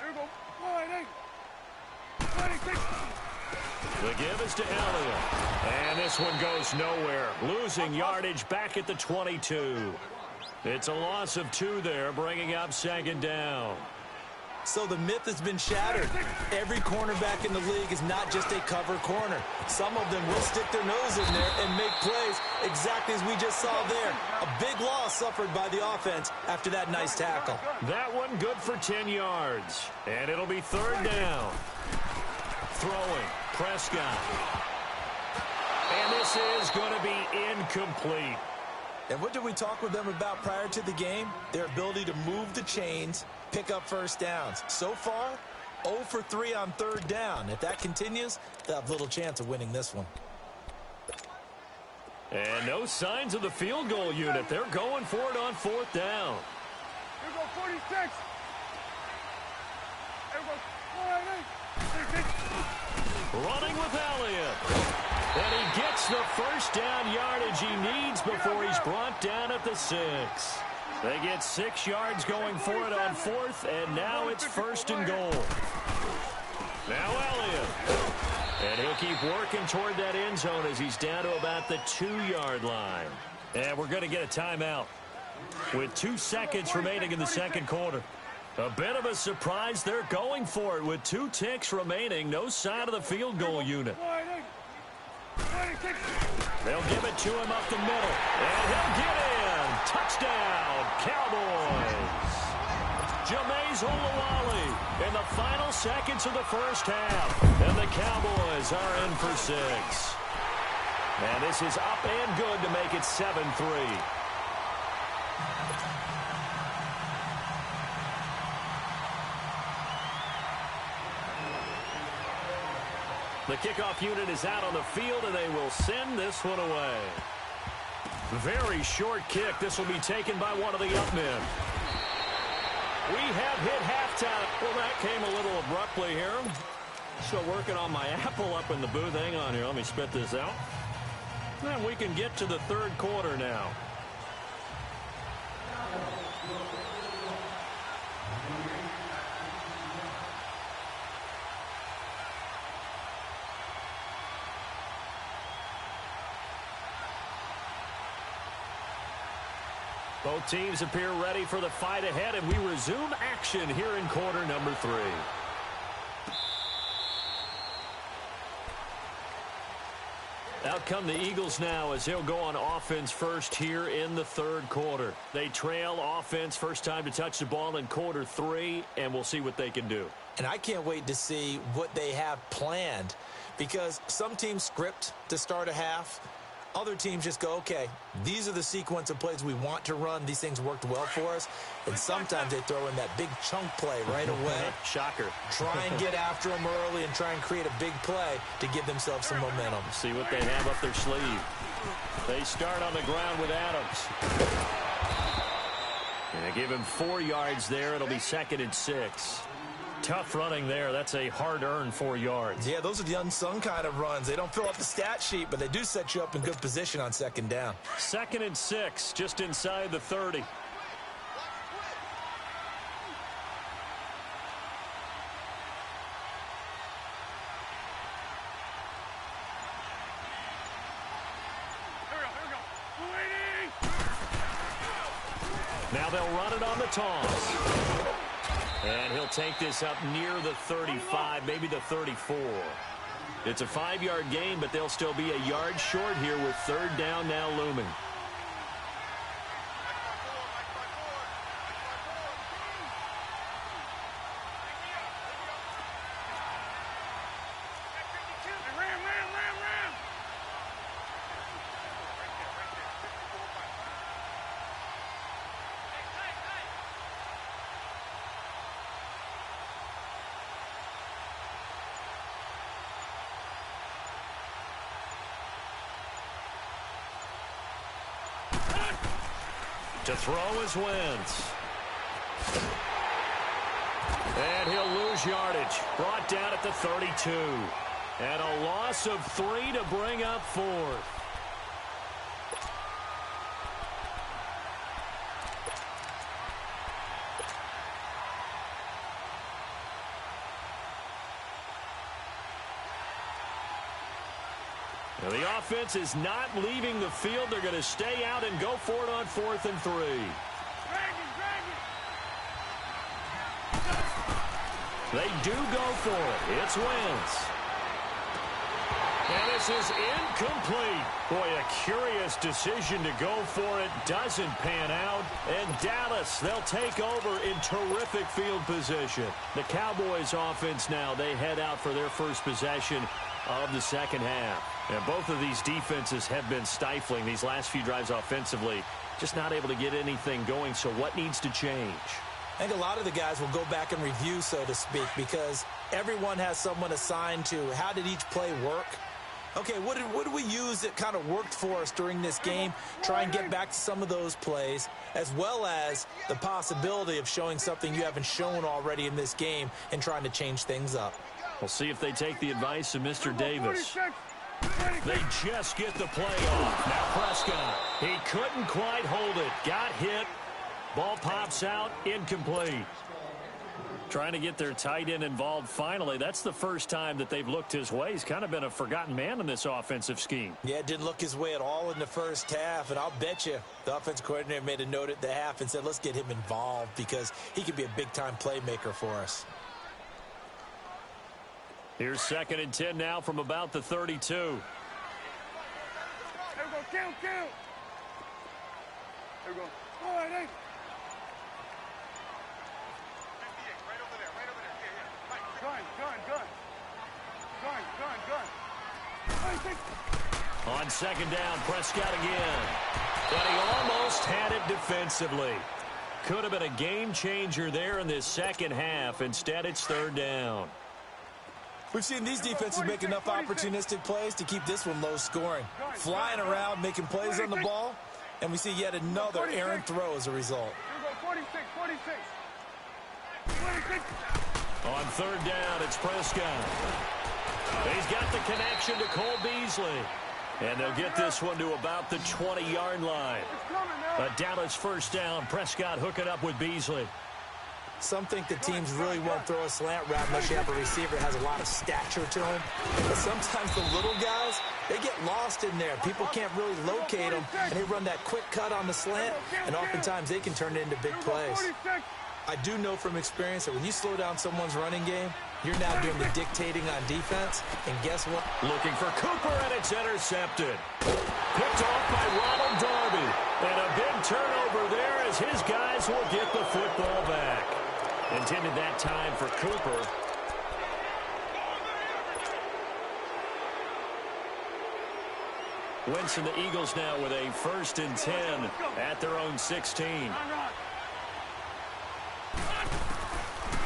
we go. Wide eight. The give is to Elliott. And this one goes nowhere. Losing yardage back at the 22. It's a loss of 2 there, bringing up 2nd down. So the myth has been shattered. Every cornerback in the league is not just a cover corner. Some of them will stick their nose in there and make plays exactly as we just saw there. A big loss suffered by the offense after that nice tackle. That one good for 10 yards. And it'll be 3rd down. Throwing. Prescott. And this is going to be incomplete. And what did we talk with them about prior to the game? Their ability to move the chains, pick up 1st downs. So far, 0 for 3 on 3rd down. If that continues, they'll have little chance of winning this one. And no signs of the field goal unit. They're going for it on 4th down. Here we go, 46. Here we go, 48. Running with Elliott. And he gets the 1st down yardage he needs before he's brought down at the 6. They get 6 yards going for it on 4th, and now it's 1st and goal. Now Elliott. And he'll keep working toward that end zone as he's down to about the 2-yard line. And we're going to get a timeout with 2 seconds remaining in the second quarter. A bit of a surprise. They're going for it with 2 ticks remaining. No sign of the field goal unit. They'll give it to him up the middle. And he'll get in. Touchdown, Cowboys. Jameis Olawale in the final seconds of the first half. And the Cowboys are in for 6. And this is up and good to make it 7-3. The kickoff unit is out on the field, and they will send this one away. Very short kick. This will be taken by one of the up men. We have hit halftime. Well, that came a little abruptly here. Still working on my apple up in the booth. Hang on here. Let me spit this out. And we can get to the third quarter now. Both teams appear ready for the fight ahead, and we resume action here in quarter number 3. Out come the Eagles now as they'll go on offense first here in the third quarter. They trail offense, first time to touch the ball in quarter 3, and we'll see what they can do. And I can't wait to see what they have planned, because some teams script to start a half. Other teams just go, okay, these are the sequence of plays we want to run. These things worked well for us. And sometimes they throw in that big chunk play right away. Shocker. Try and get after them early and try and create a big play to give themselves some momentum. See what they have up their sleeve. They start on the ground with Adams. And they give him 4 yards there. It'll be 2nd and 6. Tough running there. That's a hard-earned 4 yards. Yeah, those are the unsung kind of runs. They don't fill up the stat sheet, but they do set you up in good position on 2nd down. 2nd and 6, just inside the 30. Now they'll run it on the toss. And he'll take this up near the 35, maybe the 34. It's a 5-yard gain, but they'll still be a yard short here with 3rd down now looming. To throw is Wentz. And he'll lose yardage. Brought down at the 32. And a loss of 3 to bring up 4th. Now the offense is not leaving the field. They're going to stay out and go for it on 4th and 3. They do go for it. It's Wentz. And this is incomplete. Boy, a curious decision to go for it. Doesn't pan out. And Dallas, they'll take over in terrific field position. The Cowboys offense now, they head out for their first possession of the second half. And both of these defenses have been stifling these last few drives offensively. Just not able to get anything going. So what needs to change? I think a lot of the guys will go back and review, so to speak, because everyone has someone assigned to how did each play work. Okay, what did we use that kind of worked for us during this game? Try and get back to some of those plays, as well as the possibility of showing something you haven't shown already in this game and trying to change things up. We'll see if they take the advice of Mr. Davis. They just get the play off. Now Prescott, he couldn't quite hold it. Got hit. Ball pops out, incomplete. Trying to get their tight end involved finally. That's the first time that they've looked his way. He's kind of been a forgotten man in this offensive scheme. Yeah, it didn't look his way at all in the first half, and I'll bet you the offense coordinator made a note at the half and said, let's get him involved because he could be a big-time playmaker for us. Here's 2nd and 10 now from about the 32. There we go, count. There we go. All right, hey. 58, right over there. Yeah. Right. Gun. On 2nd down, Prescott again. But he almost had it defensively. Could have been a game changer there in this second half. Instead, it's 3rd down. We've seen these defenses make enough opportunistic plays to keep this one low scoring. Flying around, making plays on the ball, and we see yet another errant throw as a result. 46. On 3rd down, it's Prescott. He's got the connection to Cole Beasley. And they'll get this one to about the 20-yard line. A Dallas 1st down. Prescott hooking up with Beasley. Some think the teams really won't throw a slant route unless you have a receiver that has a lot of stature to him. But sometimes the little guys, they get lost in there. People can't really locate them, and they run that quick cut on the slant, and oftentimes they can turn it into big plays. I do know from experience that when you slow down someone's running game, you're now doing the dictating on defense, and guess what? Looking for Cooper, and it's intercepted. Picked off by Ronald Darby. And a big turnover there as his guys will get the football back. Intended that time for Cooper. Wentz and the Eagles now with a 1st and 10 at their own 16.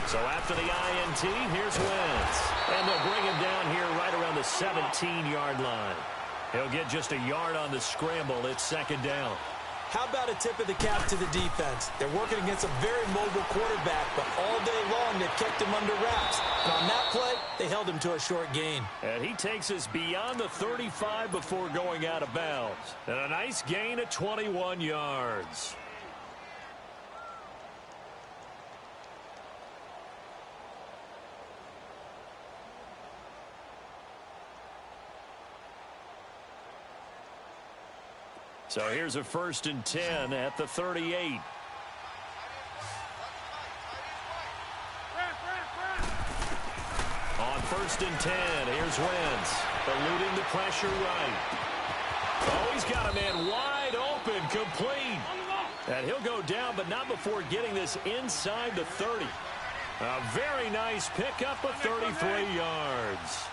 So after the INT, here's Wentz. And they'll bring him down here right around the 17-yard line. He'll get just a yard on the scramble. It's 2nd down. How about a tip of the cap to the defense? They're working against a very mobile quarterback, but all day long they've kept him under wraps. And on that play, they held him to a short gain. And he takes us beyond the 35 before going out of bounds. And a nice gain of 21 yards. So here's a 1st and 10 at the 38. On 1st and 10, here's Wentz. Eluding the pressure right. Oh, he's got a man wide open, complete. And he'll go down, but not before getting this inside the 30. A very nice pickup of 33 yards.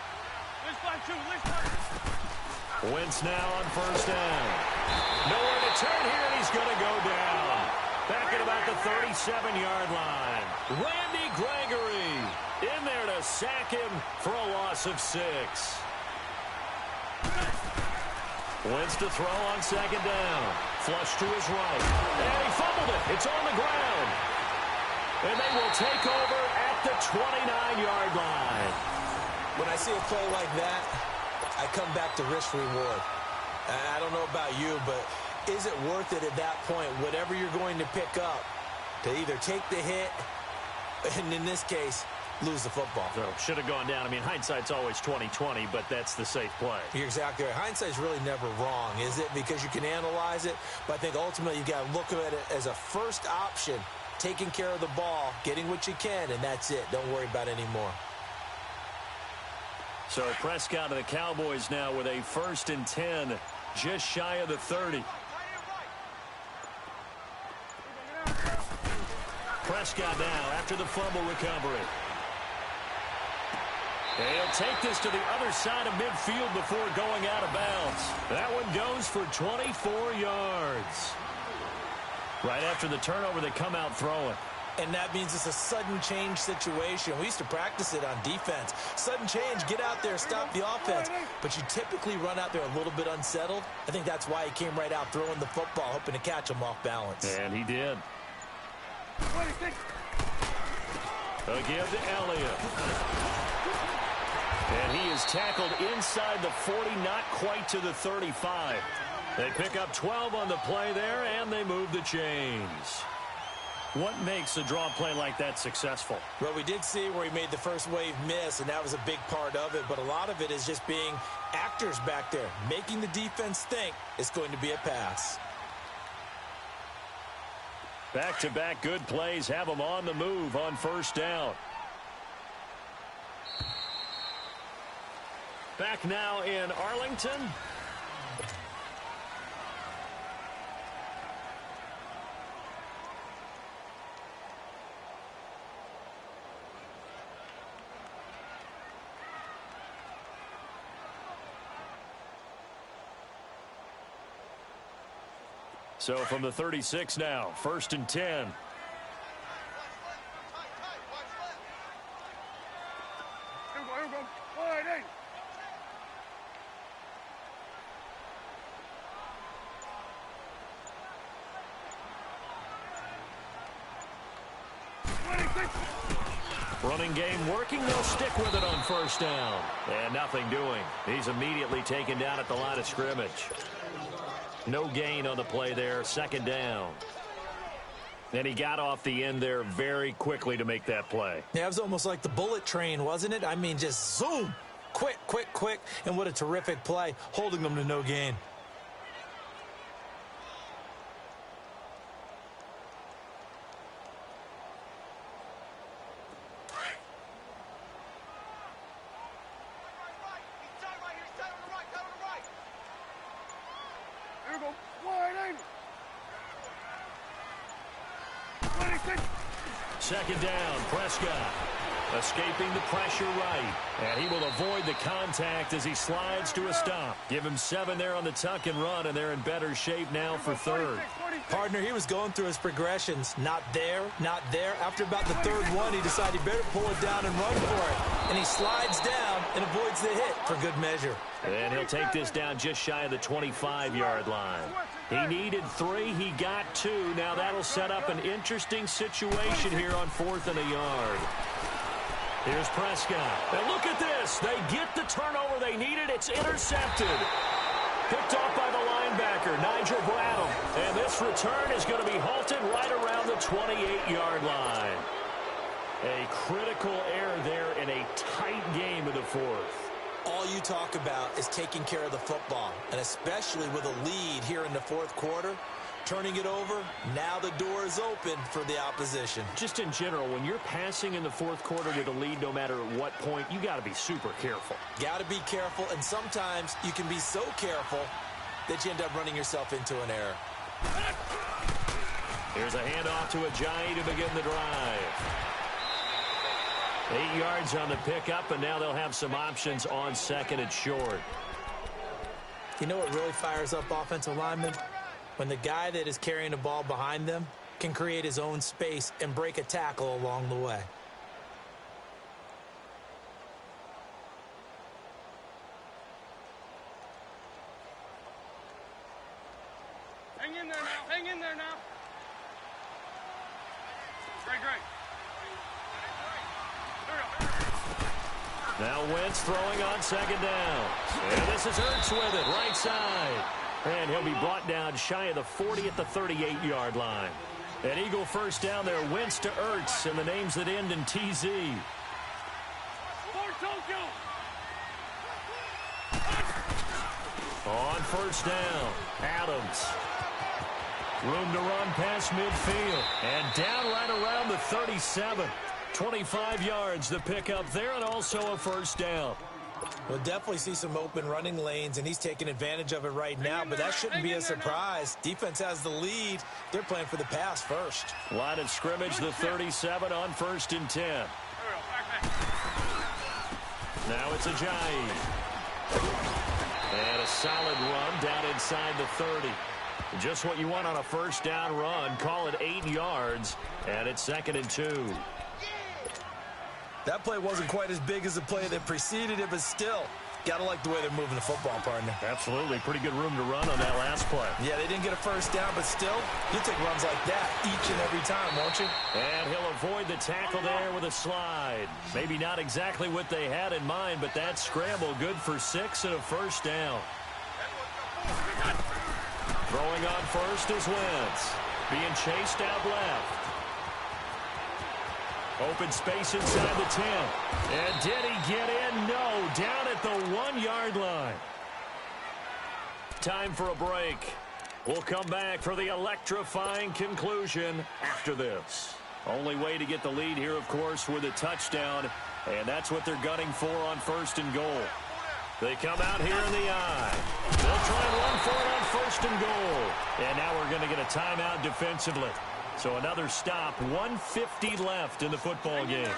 Wentz now on 1st down. Nowhere to turn here, and he's going to go down. Back at about the 37-yard line. Randy Gregory in there to sack him for a loss of 6. Wentz to throw on 2nd down. Flush to his right. And he fumbled it. It's on the ground. And they will take over at the 29-yard line. When I see a play like that, I come back to risk-reward. I don't know about you, but is it worth it at that point, whatever you're going to pick up, to either take the hit, and in this case, lose the football? So should have gone down. I mean, hindsight's always 20/20, but that's the safe play. You're exactly right. Hindsight's really never wrong, is it? Because you can analyze it, but I think ultimately you got to look at it as a first option, taking care of the ball, getting what you can, and that's it. Don't worry about it anymore. So Prescott of the Cowboys now with a 1st and 10, just shy of the 30. Prescott now after the fumble recovery. And he'll take this to the other side of midfield before going out of bounds. That one goes for 24 yards. Right after the turnover, they come out throwing. And that means it's a sudden change situation. We used to practice it on defense. Sudden change, get out there, stop the offense. But you typically run out there a little bit unsettled. I think that's why he came right out throwing the football, hoping to catch him off balance. And he did. A give to Elliott. And he is tackled inside the 40, not quite to the 35. They pick up 12 on the play there, and they move the chains. What makes a draw play like that successful? Well, we did see where he made the first wave miss, and that was a big part of it. But a lot of it is just being actors back there, making the defense think it's going to be a pass. Back-to-back good plays have them on the move on first down. Back now in Arlington. So from the 36 now, 1st and 10. Here we go. All right, hey. Running game working. They'll stick with it on first down. And nothing doing. He's immediately taken down at the line of scrimmage. No gain on the play there. 2nd down. And he got off the end there very quickly to make that play. Yeah, it was almost like the bullet train, wasn't it? I mean, just zoom. Quick, quick, quick. And what a terrific play, holding them to no gain. Here we go. All right, hey. 26. 2nd down, Prescott escaping the pressure right. And he will avoid the contact as he slides to a stop. Give him 7 there on the tuck and run, and they're in better shape now for 3rd. Partner, he was going through his progressions. Not there, not there. After about the 3rd one, he decided he better pull it down and run for it. And he slides down and avoids the hit for good measure. And he'll take this down just shy of the 25-yard line. He needed 3. He got 2. Now that'll set up an interesting situation here on 4th and a yard. Here's Prescott. And look at this. They get the turnover they needed. It's intercepted. Picked off by the linebacker, Nigel Bradham. And this return is going to be halted right around the 28-yard line. A critical error there in a tight game of the 4th. All you talk about is taking care of the football, and especially with a lead here in the 4th quarter, turning it over, now the door is open for the opposition. Just in general, when you're passing in the 4th quarter with a lead, no matter at what point, you got to be super careful. Got to be careful, and sometimes you can be so careful that you end up running yourself into an error. Here's a handoff to Ajayi to begin the drive. 8 yards on the pickup, and now they'll have some options on 2nd and short. You know what really fires up offensive linemen? When the guy that is carrying the ball behind them can create his own space and break a tackle along the way. Hang in there now. Hang in there now. Great. Now Wentz throwing on 2nd down. And this is Ertz with it, right side. And he'll be brought down shy of the 40 at the 38-yard line. An Eagle first down there, Wentz to Ertz, and the names that end in TZ. On first down, Adams. Room to run past midfield. And down right around the 37. 25 yards the pickup there, and also a first down. We'll definitely see some open running lanes, and he's taking advantage of it right now, but that shouldn't be a surprise. Defense has the lead. They're playing for the pass first. Line of scrimmage, the 37 on 1st and 10. Now it's Ajayi. And a solid run down inside the 30. Just what you want on a first down run. Call it 8 yards, and it's 2nd and 2. That play wasn't quite as big as the play that preceded it, but still, got to like the way they're moving the football, partner. Absolutely. Pretty good room to run on that last play. Yeah, they didn't get a first down, but still, you'll take runs like that each and every time, won't you? And he'll avoid the tackle there with a slide. Maybe not exactly what they had in mind, but that scramble good for 6 and a first down. Throwing on first is Wentz. Being chased out left. Open space inside the 10. And did he get in? No, down at the 1-yard line. Time for a break. We'll come back for the electrifying conclusion after this. Only way to get the lead here, of course, with a touchdown, and that's what they're gunning for on 1st and goal. They come out here in the eye. They'll try and run for it on 1st and goal. And now we're going to get a timeout defensively. So another stop, 1:50 left in the football game.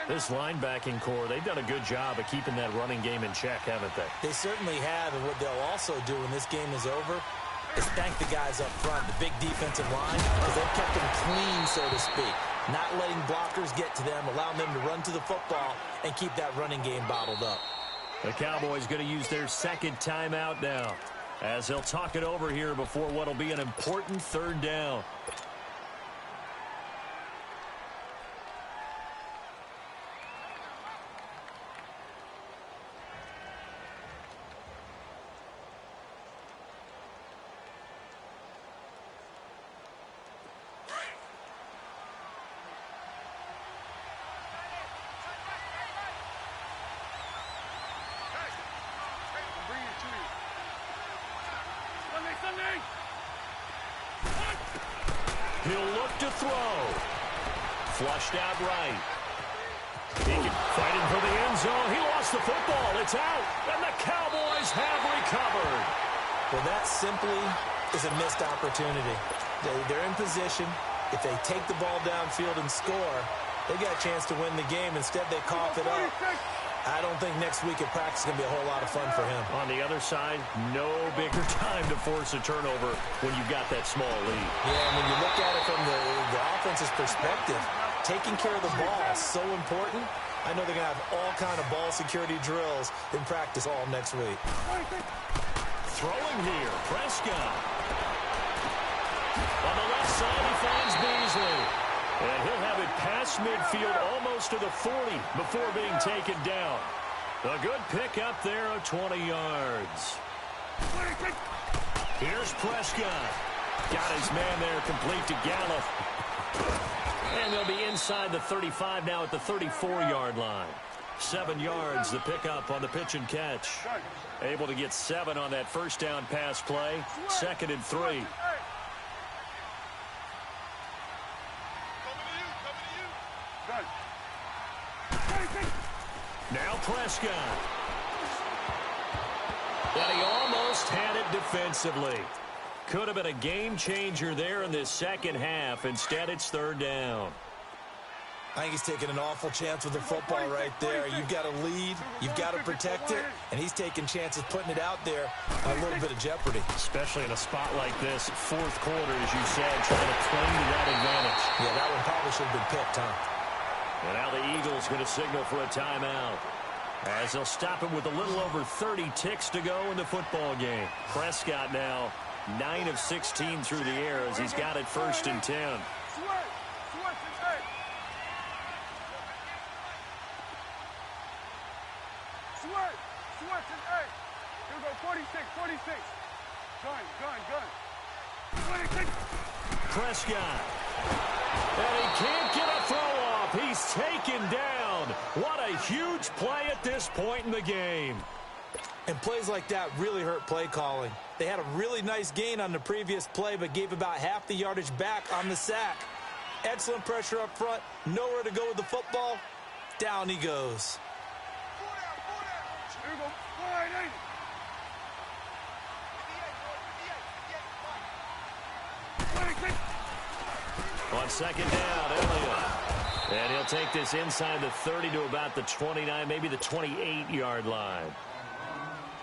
This linebacking core, they've done a good job of keeping that running game in check, haven't they? They certainly have, and what they'll also do when this game is over is thank the guys up front, the big defensive line, because they've kept them clean, so to speak. Not letting blockers get to them, allowing them to run to the football and keep that running game bottled up. The Cowboys going to use their 2nd timeout now, as they'll talk it over here before what will be an important 3rd down. He'll look to throw. Flushed out right. He can fighting for the end zone. He lost the football. It's out. And the Cowboys have recovered. Well, that simply is a missed opportunity. They're in position. If they take the ball downfield and score, they got a chance to win the game. Instead, they cough it up. I don't think next week at practice is going to be a whole lot of fun for him. On the other side, no bigger time to force a turnover when you've got that small lead. Yeah, and when you look at it from the offense's perspective, taking care of the ball is so important. I know they're going to have all kind of ball security drills in practice all next week. Throwing here, Prescott. On the left side, he finds Beasley. And he'll have it past midfield almost to the 40 before being taken down. A good pickup there of 20 yards. Here's Prescott. Got his man there complete to Gallup. And they'll be inside the 35 now at the 34-yard line. 7 yards the pickup on the pitch and catch. Able to get 7 on that first down pass play. 2nd and 3. Now Prescott. And he almost had it defensively. Could have been a game changer there in this second half. Instead, it's 3rd down. I think he's taking an awful chance with the football right there. You've got to lead, you've got to protect it, and he's taking chances putting it out there a little bit of jeopardy. Especially in a spot like this, 4th quarter, as you said, trying to cling to that advantage. Yeah, that one probably should have been picked, huh? And now the Eagles going to signal for a timeout, as they'll stop him with a little over 30 ticks to go in the football game. Prescott now 9 of 16 through the air as he's got it 1st and 10. Here we go, 46. Gun. Prescott. And he can't get a throw off. He's taken down. What a huge play at this point in the game. And plays like that really hurt play calling. They had a really nice gain on the previous play, but gave about half the yardage back on the sack. Excellent pressure up front. Nowhere to go with the football. Down he goes. Here we go, 480. On 2nd down, Elliott. And he'll take this inside the 30 to about the 29, maybe the 28-yard line.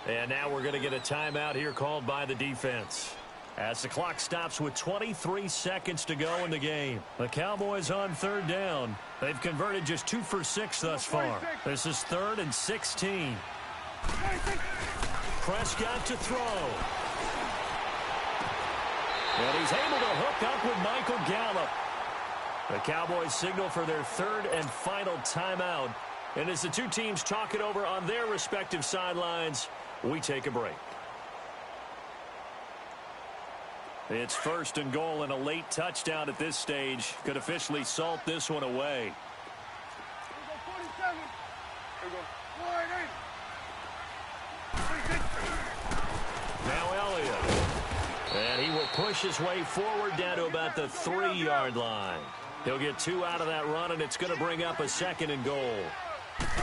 And now we're going to get a timeout here called by the defense, as the clock stops with 23 seconds to go in the game. The Cowboys on 3rd down. They've converted just 2 for 6 thus far. This is 3rd and 16. Prescott to throw. And he's able to hook up with Michael Gallup. The Cowboys signal for their 3rd and final timeout. And as the two teams talk it over on their respective sidelines, we take a break. It's 1st and goal, and a late touchdown at this stage could officially salt this one away. push his way forward down to about the 3-yard line. He'll get 2 out of that run, and it's going to bring up a 2nd and goal.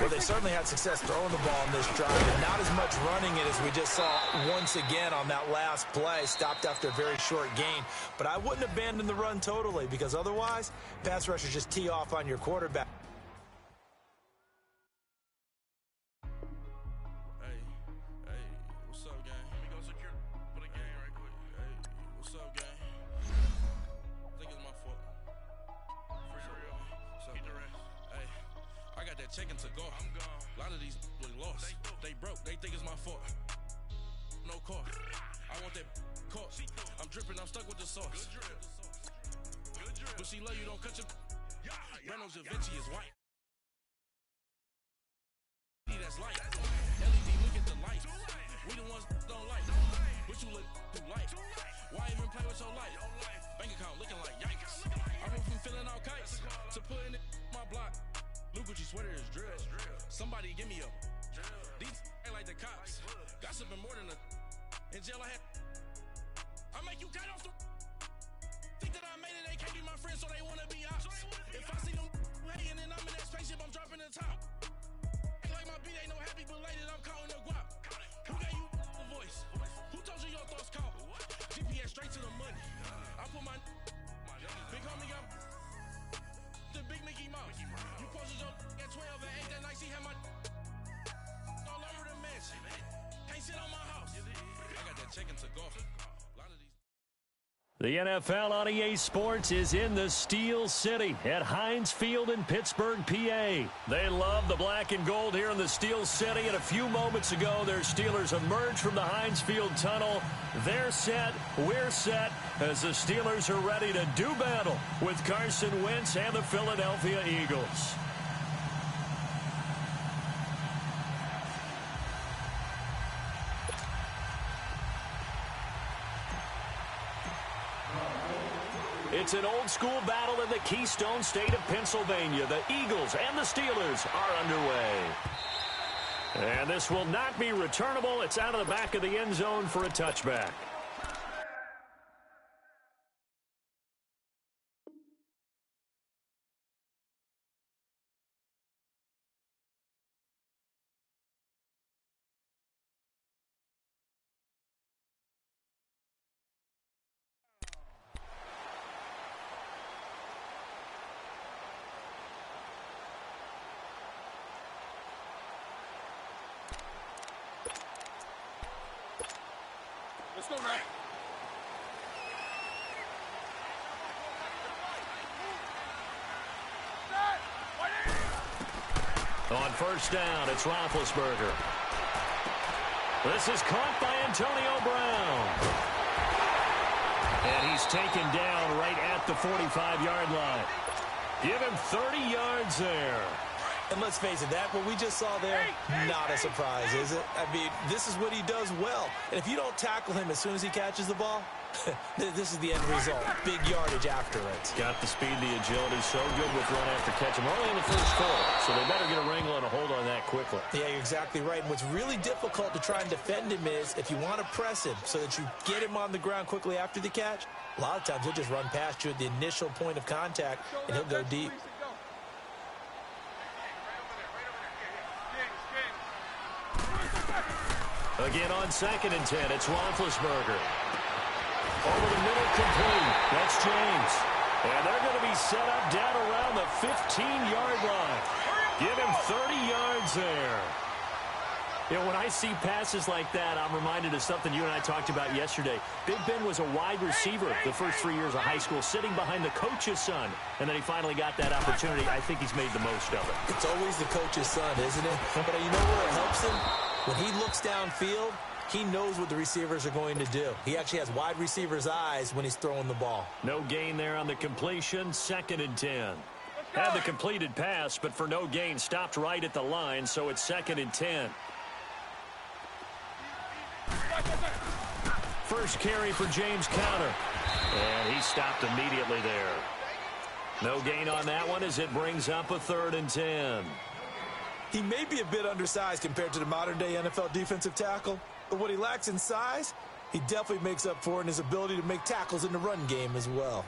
Well, they certainly had success throwing the ball in this drive, and not as much running it as we just saw once again on that last play. Stopped after a very short gain. But I wouldn't abandon the run totally, because otherwise, pass rushers just tee off on your quarterback. What's up, gang? Let me go secure for the game right quick. Hey, what's up, gang? I think it's my fault. For real. Keep the rest. Hey, I got that check-in to go. I'm gone. A lot of these was lost. They broke. They think it's my fault. No cost. I want that cost. I'm dripping. I'm stuck with the sauce. Good drip. But she love you. Don't cut your. Reynolds Da Vinci is white. That's light. LED, look at the light. We the ones don't like. But you look too light. Why even play with your life? Bank account looking like yikes. I went from filling out kites to putting it in my block. Blue Gucci sweater is drill. Somebody give me a. These ain't like the cops. Gossiping more than a. In jail I had. I make you cut off the. Think that I made it, they can't be my friends, so they wanna be ops. If I see them hating and I'm in that spaceship, I'm dropping the top. Like my beat ain't no happy belated, I'm counting the guap. Who gave you a voice? Who told you your thoughts count? GPS straight to the money. I put my big homie got the big Mickey Mouse. You posted your at 12 and 8 that night, she had my all over the mansion. Can't sit on my house. I got that check-in to go. The NFL on EA Sports is in the Steel City at Heinz Field in Pittsburgh, PA. They love the black and gold here in the Steel City, and a few moments ago, their Steelers emerged from the Heinz Field tunnel. They're set, we're set, as the Steelers are ready to do battle with Carson Wentz and the Philadelphia Eagles. It's an old-school battle in the Keystone State of Pennsylvania. The Eagles and the Steelers are underway. And this will not be returnable. It's out of the back of the end zone for a touchback. Let's go, man. On first down, it's Roethlisberger. This is caught by Antonio Brown. And he's taken down right at the 45-yard line. Give him 30 yards there. And let's face it, that what we just saw there, not a surprise, is it? I mean, this is what he does well. And if you don't tackle him as soon as he catches the ball, this is the end result. Big yardage after it. Got the speed, the agility, so good with run after catch. We're only in the first quarter, so they better get a wrangle and a hold on that quickly. Yeah, you're exactly right. And what's really difficult to try and defend him is if you want to press him so that you get him on the ground quickly after the catch, a lot of times he'll just run past you at the initial point of contact, and he'll go deep. Again on 2nd and 10, it's Roethlisberger. Over the middle, complete. That's James. And they're going to be set up down around the 15-yard line. Give him 30 yards there. You know, when I see passes like that, I'm reminded of something you and I talked about yesterday. Big Ben was a wide receiver the first 3 years of high school, sitting behind the coach's son. And then he finally got that opportunity. I think he's made the most of it. It's always the coach's son, isn't it? But you know where it helps him? When he looks downfield, he knows what the receivers are going to do. He actually has wide receivers' eyes when he's throwing the ball. No gain there on the completion, 2nd and 10. Had the completed pass, but for no gain, stopped right at the line, so it's 2nd and 10. First carry for James Conner. And he stopped immediately there. No gain on that one as it brings up a 3rd and 10. He may be a bit undersized compared to the modern-day NFL defensive tackle, but what he lacks in size, He definitely makes up for it in his ability to make tackles in the run game as well.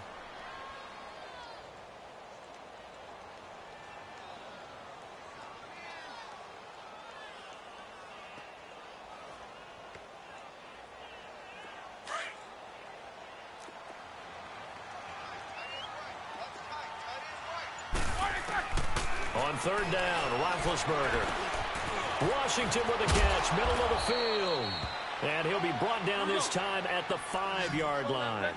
On third down, Roethlisberger. Washington with a catch, middle of the field. And he'll be brought down this time at the 5-yard line.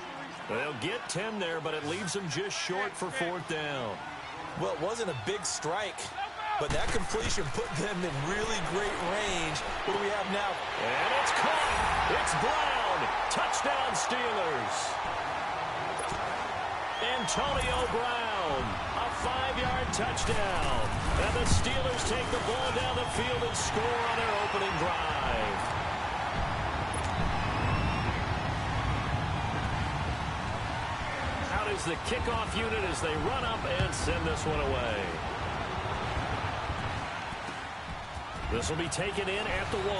They'll get 10 there, but it leaves them just short for fourth down. Well, it wasn't a big strike, but that completion put them in really great range. What do we have now? And it's caught. It's Brown. Touchdown, Steelers. Antonio Brown, a 5-yard touchdown. And the Steelers take the ball down the field and score on their opening drive. Out is the kickoff unit as they run up and send this one away. This will be taken in at the 1.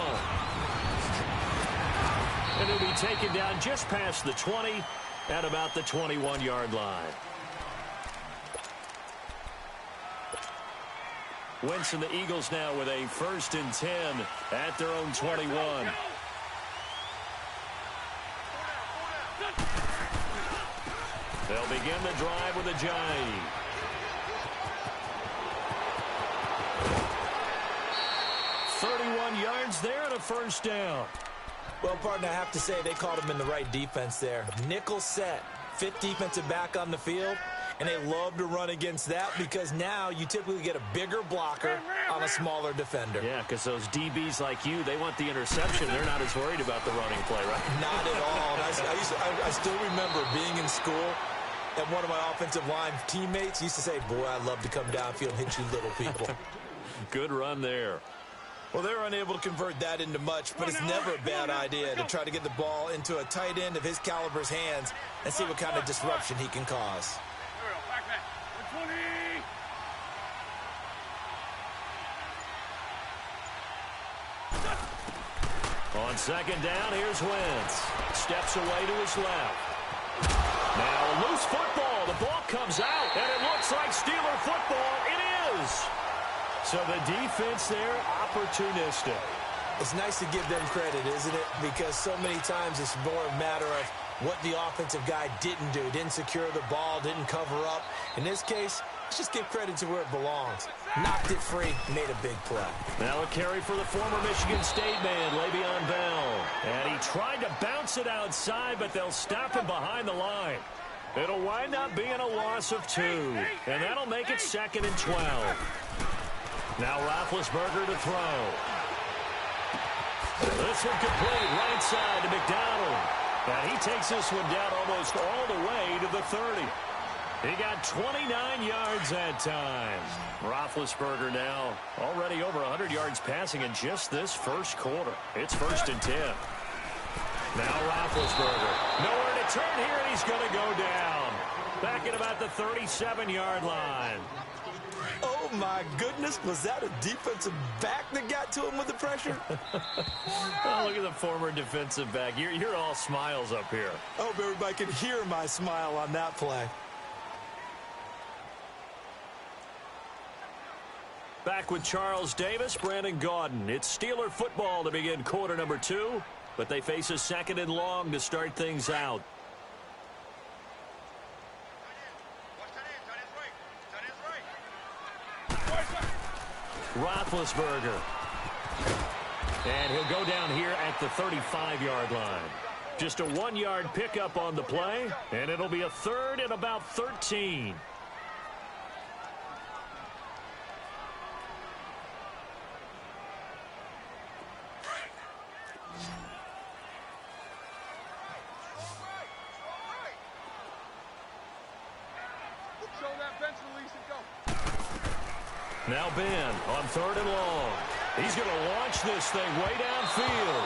And it'll be taken down just past the 20 at about the 21-yard line. Wentz and the Eagles now with a 1st and 10 at their own 21. They'll begin the drive with a jive. Yards there and a 1st down. Well, partner, I have to say they caught him in the right defense there. Nickel set, 5th defensive back on the field, and they love to run against that because now you typically get a bigger blocker on a smaller defender. Yeah, because those DBs like you, they want the interception. They're not as worried about the running play, right? Not at all. I still remember being in school, and one of my offensive line teammates used to say, boy, I love to come downfield and hit you little people. Good run there. Well, they're unable to convert that into much, but it's never a bad idea to try to get the ball into a tight end of his caliber's hands and see what kind of disruption he can cause. On 2nd down, here's Wentz. Steps away to his left. Now, loose football. The ball comes out, and it looks like Steeler football. It is. So the defense there, opportunistic. It's nice to give them credit, isn't it? Because so many times it's more a matter of what the offensive guy didn't do. Didn't secure the ball, didn't cover up. In this case, let's just give credit to where it belongs. Knocked it free, made a big play. Now a carry for the former Michigan State man, Le'Veon Bell. And he tried to bounce it outside, but they'll stop him behind the line. It'll wind up being a loss of 2. And that'll make it 2nd and 12. Now Roethlisberger to throw. This one complete, right side to McDonald. And he takes this one down almost all the way to the 30. He got 29 yards that time. Roethlisberger now already over 100 yards passing in just this first quarter. It's 1st and 10. Now Roethlisberger. Nowhere to turn here, and he's going to go down. Back at about the 37-yard line. Oh, my goodness. Was that a defensive back that got to him with the pressure? Oh, look at the former defensive back. You're all smiles up here. I hope everybody can hear my smile on that play. Back with Charles Davis, Brandon Gaudin. It's Steeler football to begin quarter number 2, but they face a 2nd and long to start things out. Roethlisberger. And he'll go down here at the 35-yard line. Just a 1-yard pickup on the play, and it'll be a 3rd and about 13. Now Ben on 3rd and long. He's going to launch this thing way downfield.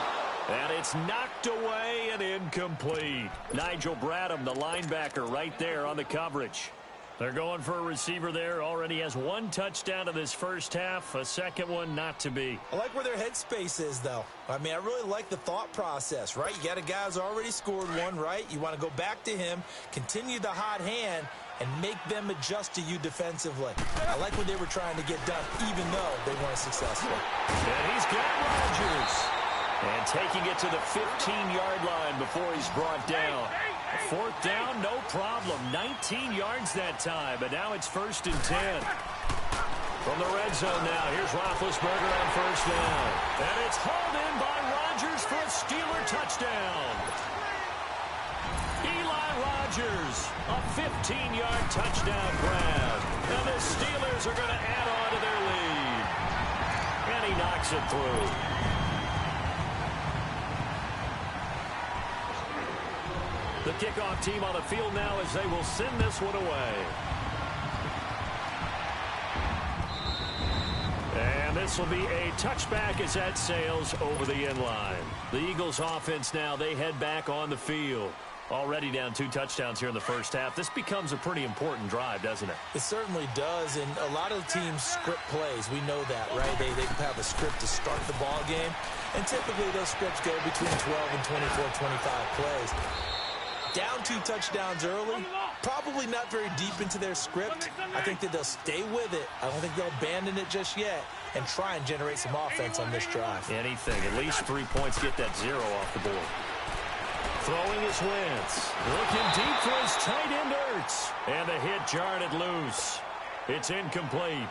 And it's knocked away and incomplete. Nigel Bradham, the linebacker, right there on the coverage. They're going for a receiver there. Already has one touchdown in this first half. A second one not to be. I like where their headspace is, though. I mean, I really like the thought process, right? You got a guy who's already scored one, right? You want to go back to him, continue the hot hand, and make them adjust to you defensively. I like what they were trying to get done, even though they weren't successful. And he's got Rodgers. And taking it to the 15-yard line before he's brought down. Fourth down, no problem. 19 yards that time, but now it's 1st and 10. From the red zone now, here's Roethlisberger on first down. And it's hauled in by Rodgers for a Steeler touchdown. Eli Rodgers, a 15-yard touchdown grab. And the Steelers are going to add on to their lead. And he knocks it through. The kickoff team on the field now as they will send this one away. And this will be a touchback as that sails over the end line. The Eagles offense now, they head back on the field. Already down 2 touchdowns here in the first half. This becomes a pretty important drive, doesn't it? It certainly does, and a lot of teams script plays. We know that, right? They have a script to start the ball game, and typically those scripts go between 12 and 24, 25 plays. Down 2 touchdowns early, probably not very deep into their script. I think that they'll stay with it. I don't think they'll abandon it just yet and try and generate some offense on this drive. Anything. At least 3 points, get that 0 off the board. Throwing is Wentz. Looking deep for his tight end Ertz. And the hit jarred it loose. It's incomplete.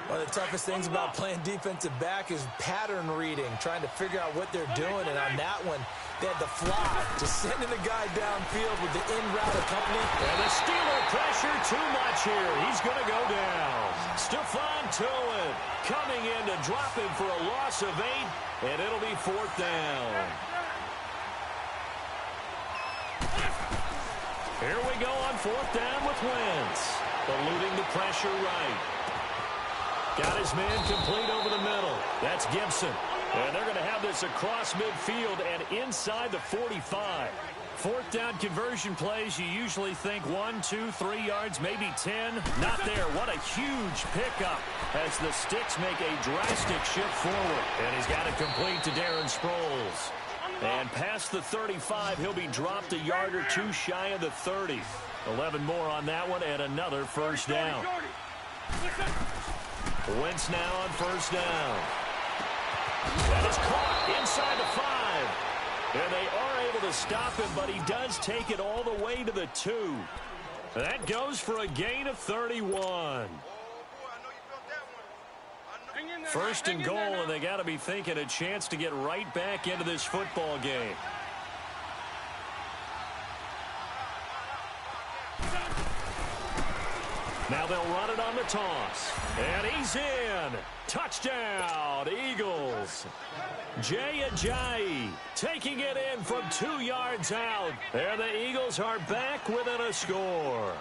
One of the toughest things about playing defensive back is pattern reading, trying to figure out what they're doing. And on that one, they had the fly, just sending the guy downfield with the in-route accompanied. And the Steeler pressure too much here. He's going to go down. Stephon Tuitt coming in to drop him for a loss of 8, and it'll be 4th down. Here we go on 4th down with Wentz. Eluding the pressure right. Got his man complete over the middle. That's Gibson. And they're going to have this across midfield and inside the 45. 4th down conversion plays, you usually think 1, 2, 3 yards, maybe 10. Not there. What a huge pickup as the Sticks make a drastic shift forward. And he's got it complete to Darren Sproles. And past the 35, he'll be dropped a yard or 2 shy of the 30. 11 more on that one and another 1st down. Wentz now on 1st down. That is caught inside the 5. And they are able to stop him, but he does take it all the way to the 2. That goes for a gain of 31. 1st and goal, and they got to be thinking a chance to get right back into this football game. Now they'll run it on the toss. And he's in. Touchdown, Eagles. Jay Ajayi taking it in from 2 yards out. And the Eagles are back within a score.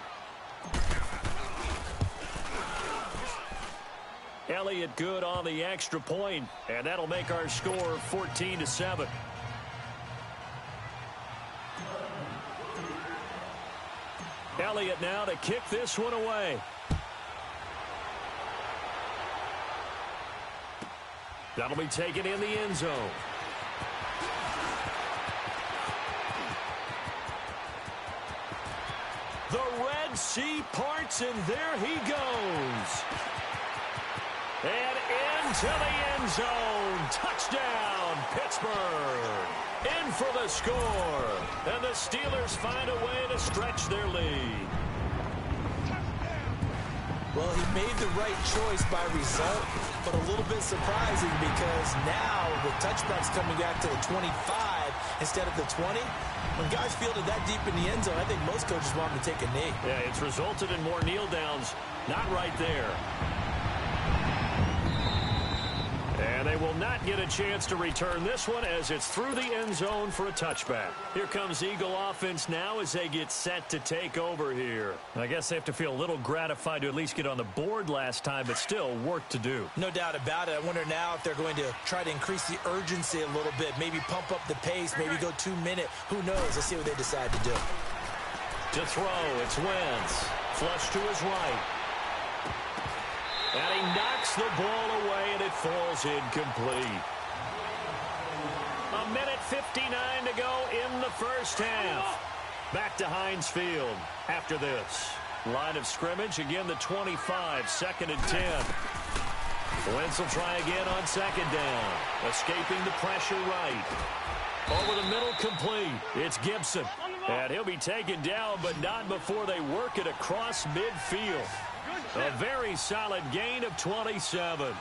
Elliott good on the extra point, and that'll make our score 14-7. Elliott now to kick this one away. That'll be taken in the end zone. The Red Sea parts, and there he goes. And into the end zone. Touchdown, Pittsburgh. In for the score. And the Steelers find a way to stretch their lead. Well, he made the right choice by result, but a little bit surprising because now the touchback's coming back to the 25 instead of the 20. When guys fielded that deep in the end zone, I think most coaches want them to take a knee. Yeah, it's resulted in more kneel downs. Not right there. And they will not get a chance to return this one as it's through the end zone for a touchback. Here comes Eagle offense now as they get set to take over here. I guess they have to feel a little gratified to at least get on the board last time, but still work to do. No doubt about it. I wonder now if they're going to try to increase the urgency a little bit, maybe pump up the pace, maybe go 2 minute. Who knows? Let's see what they decide to do. To throw, it's Wentz. Flush to his right. And he knocks the ball away, and it falls incomplete. 1:59 to go in the first half. Back to Heinz Field after this. Line of scrimmage, again the 25, 2nd and 10. Wentz will try again on 2nd down. Escaping the pressure right. Over the middle, complete. It's Gibson. And he'll be taken down, but not before they work it across midfield. A very solid gain of 27.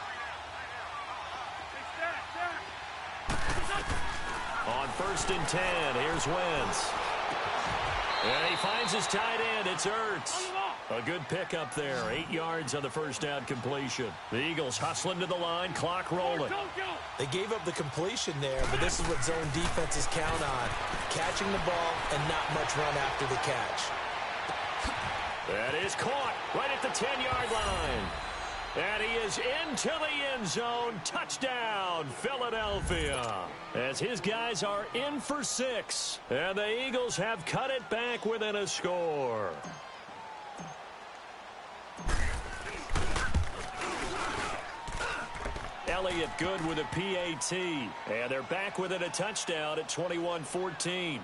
On 1st and 10, here's Wentz. And he finds his tight end. It's Ertz. A good pickup there. 8 yards on the first down completion. The Eagles hustling to the line. Clock rolling. They gave up the completion there, but this is what zone defenses count on. Catching the ball and not much run after the catch. That is caught right at the 10-yard line. And he is into the end zone. Touchdown, Philadelphia. As his guys are in for 6. And the Eagles have cut it back within a score. Elliott good with a PAT. And they're back within a touchdown at 21-14.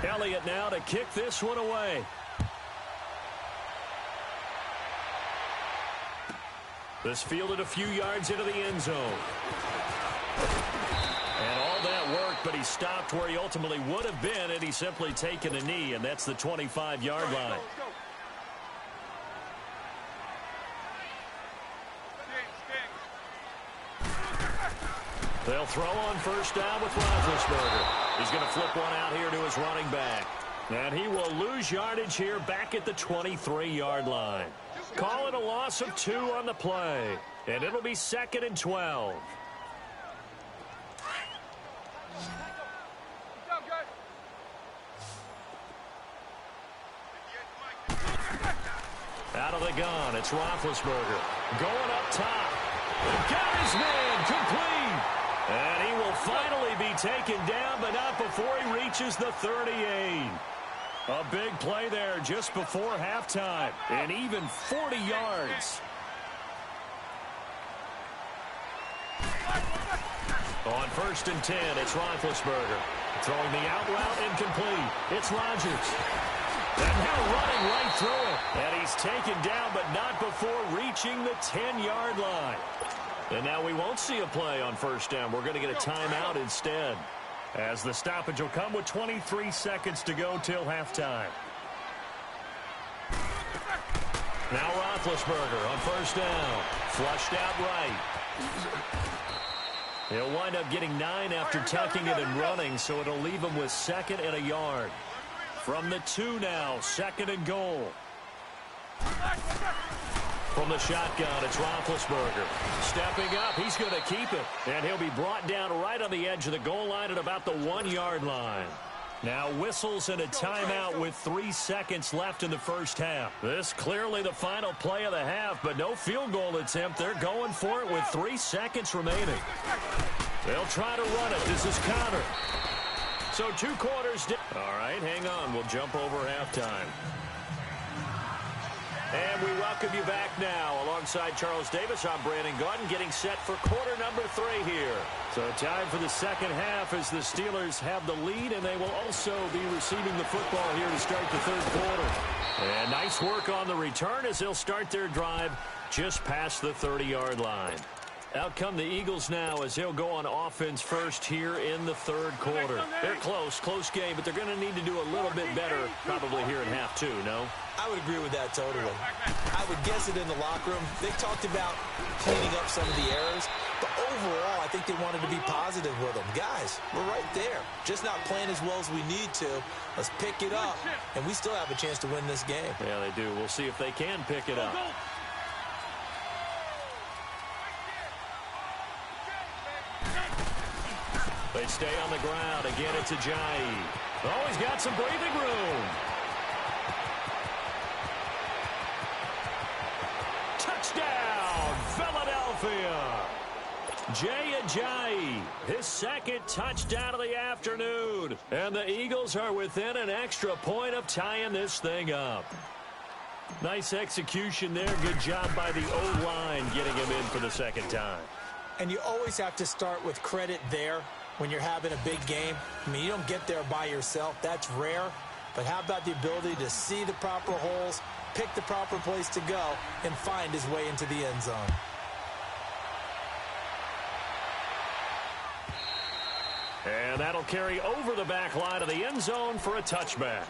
Elliott now to kick this one away. This fielded a few yards into the end zone. And all that worked, but he stopped where he ultimately would have been, and he's simply taken a knee, and that's the 25-yard line. They'll throw on 1st down with Roethlisberger. He's going to flip one out here to his running back. And he will lose yardage here back at the 23-yard line. Call it a loss of 2 on the play. And it'll be 2nd and 12. Out of the gun, it's Roethlisberger. Going up top. Got his man, complete. And he will finally be taken down, but not before he reaches the 38. A big play there just before halftime. And even 40 yards. On 1st and 10, it's Roethlisberger. Throwing the out route incomplete. It's Rodgers. And now running right through it. And he's taken down, but not before reaching the 10-yard line. And now we won't see a play on 1st down. We're going to get a timeout instead, as the stoppage will come with 23 seconds to go till halftime. Now Roethlisberger on 1st down. Flushed out right. He'll wind up getting 9 after tucking it and running, so it'll leave him with 2nd and a yard. From the 2 now, 2nd and goal. From the shotgun, it's Roethlisberger. Stepping up, he's going to keep it. And he'll be brought down right on the edge of the goal line at about the 1-yard line. Now whistles and a timeout with 3 seconds left in the first half. This clearly the final play of the half, but no field goal attempt. They're going for it with 3 seconds remaining. They'll try to run it. This is counter. So 2 quarters. All right, hang on. We'll jump over halftime. And we welcome you back now. Alongside Charles Davis, I'm Brandon Gaudin, getting set for quarter number 3 here. So time for the second half as the Steelers have the lead, and they will also be receiving the football here to start the 3rd quarter. And nice work on the return as they'll start their drive just past the 30-yard line. Out come the Eagles now as they'll go on offense first here in the 3rd quarter. They're close game, but they're going to need to do a little bit better probably here in half 2, no? I would agree with that totally. I would guess it in the locker room. They talked about cleaning up some of the errors, but overall, I think they wanted to be positive with them. Guys, we're right there. Just not playing as well as we need to. Let's pick it up, and we still have a chance to win this game. Yeah, they do. We'll see if they can pick it up. They stay on the ground. Again, it's Ajayi. Oh, he's got some breathing room. Touchdown, Philadelphia. Jay Ajayi, his second touchdown of the afternoon. And the Eagles are within an extra point of tying this thing up. Nice execution there. Good job by the O-line getting him in for the second time. And you always have to start with credit there when you're having a big game. I mean, you don't get there by yourself. That's rare. But how about the ability to see the proper holes, pick the proper place to go, and find his way into the end zone? And that'll carry over the back line of the end zone for a touchback.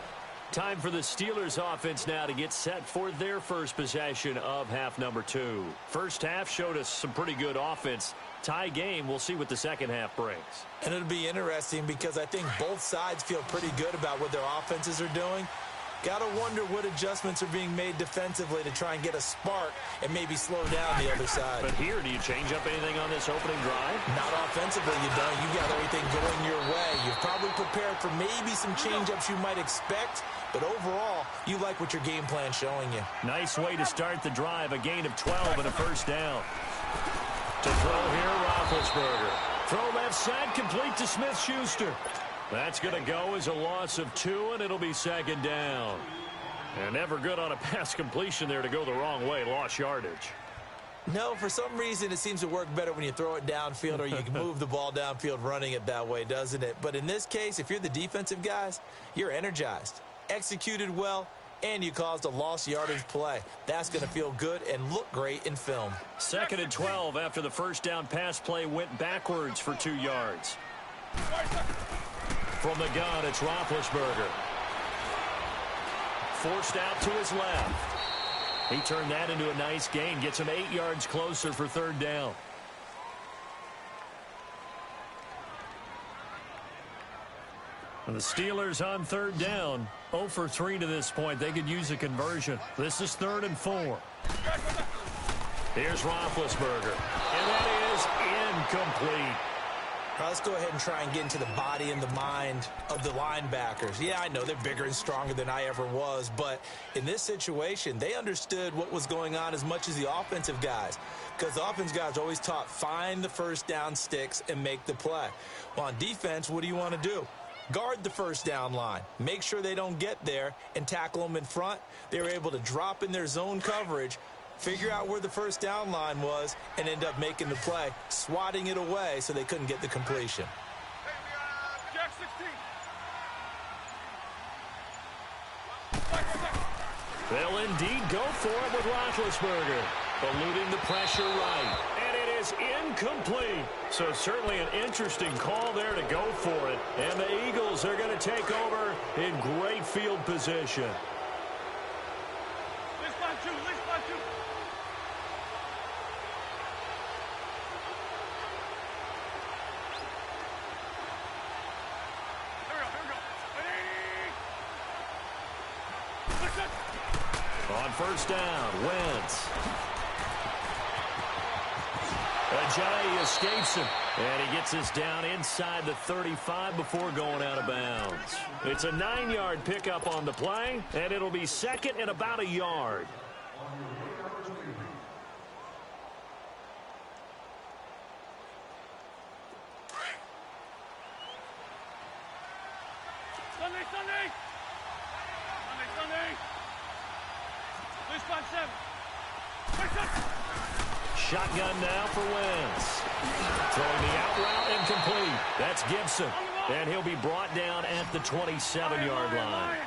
Time for the Steelers offense now to get set for their first possession of half number 2. First half showed us some pretty good offense. Tie game, we'll see what the second half brings. And it'll be interesting because I think both sides feel pretty good about what their offenses are doing. Got to wonder what adjustments are being made defensively to try and get a spark and maybe slow down the other side. But here, do you change up anything on this opening drive? Not offensively, you don't. You got everything going your way. You've probably prepared for maybe some change-ups you might expect, but overall, you like what your game plan's showing you. Nice way to start the drive. A gain of 12 and a first down. To throw here, Roethlisberger. Throw left side, complete to Smith-Schuster. That's going to go as a loss of 2, and it'll be second down. And never good on a pass completion there to go the wrong way. Lost yardage. No, for some reason it seems to work better when you throw it downfield or you can move the ball downfield running it that way, doesn't it? But in this case, if you're the defensive guys, you're energized, executed well, and you caused a lost yardage play. That's going to feel good and look great in film. Second and 12 after the first down pass play went backwards for 2 yards. From the gun, it's Roethlisberger. Forced out to his left. He turned that into a nice gain. Gets him 8 yards closer for third down. And the Steelers on third down. 0 for 3 to this point. They could use a conversion. This is 3rd and 4. Here's Roethlisberger. And that is incomplete. Let's go ahead and try and get into the body and the mind of the linebackers. Yeah, I know they're bigger and stronger than I ever was, but in this situation, they understood what was going on as much as the offensive guys, because the offensive guys are always taught, find the first down sticks and make the play. Well, on defense, what do you want to do? Guard the first down line. Make sure they don't get there and tackle them in front. They were able to drop in their zone coverage, figure out where the first down line was, and end up making the play, swatting it away so they couldn't get the completion. Jack 16. They'll indeed go for it with Roethlisberger, eluding the pressure right. And it is incomplete. So certainly an interesting call there to go for it. And the Eagles are going to take over in great field position. On first down, Wentz. Ajayi escapes him, and he gets us down inside the 35 before going out of bounds. It's a 9-yard pickup on the play, and it'll be second and about a yard. Shotgun now for Wentz. Throwing the out route incomplete. That's Gibson. And he'll be brought down at the 27-yard line.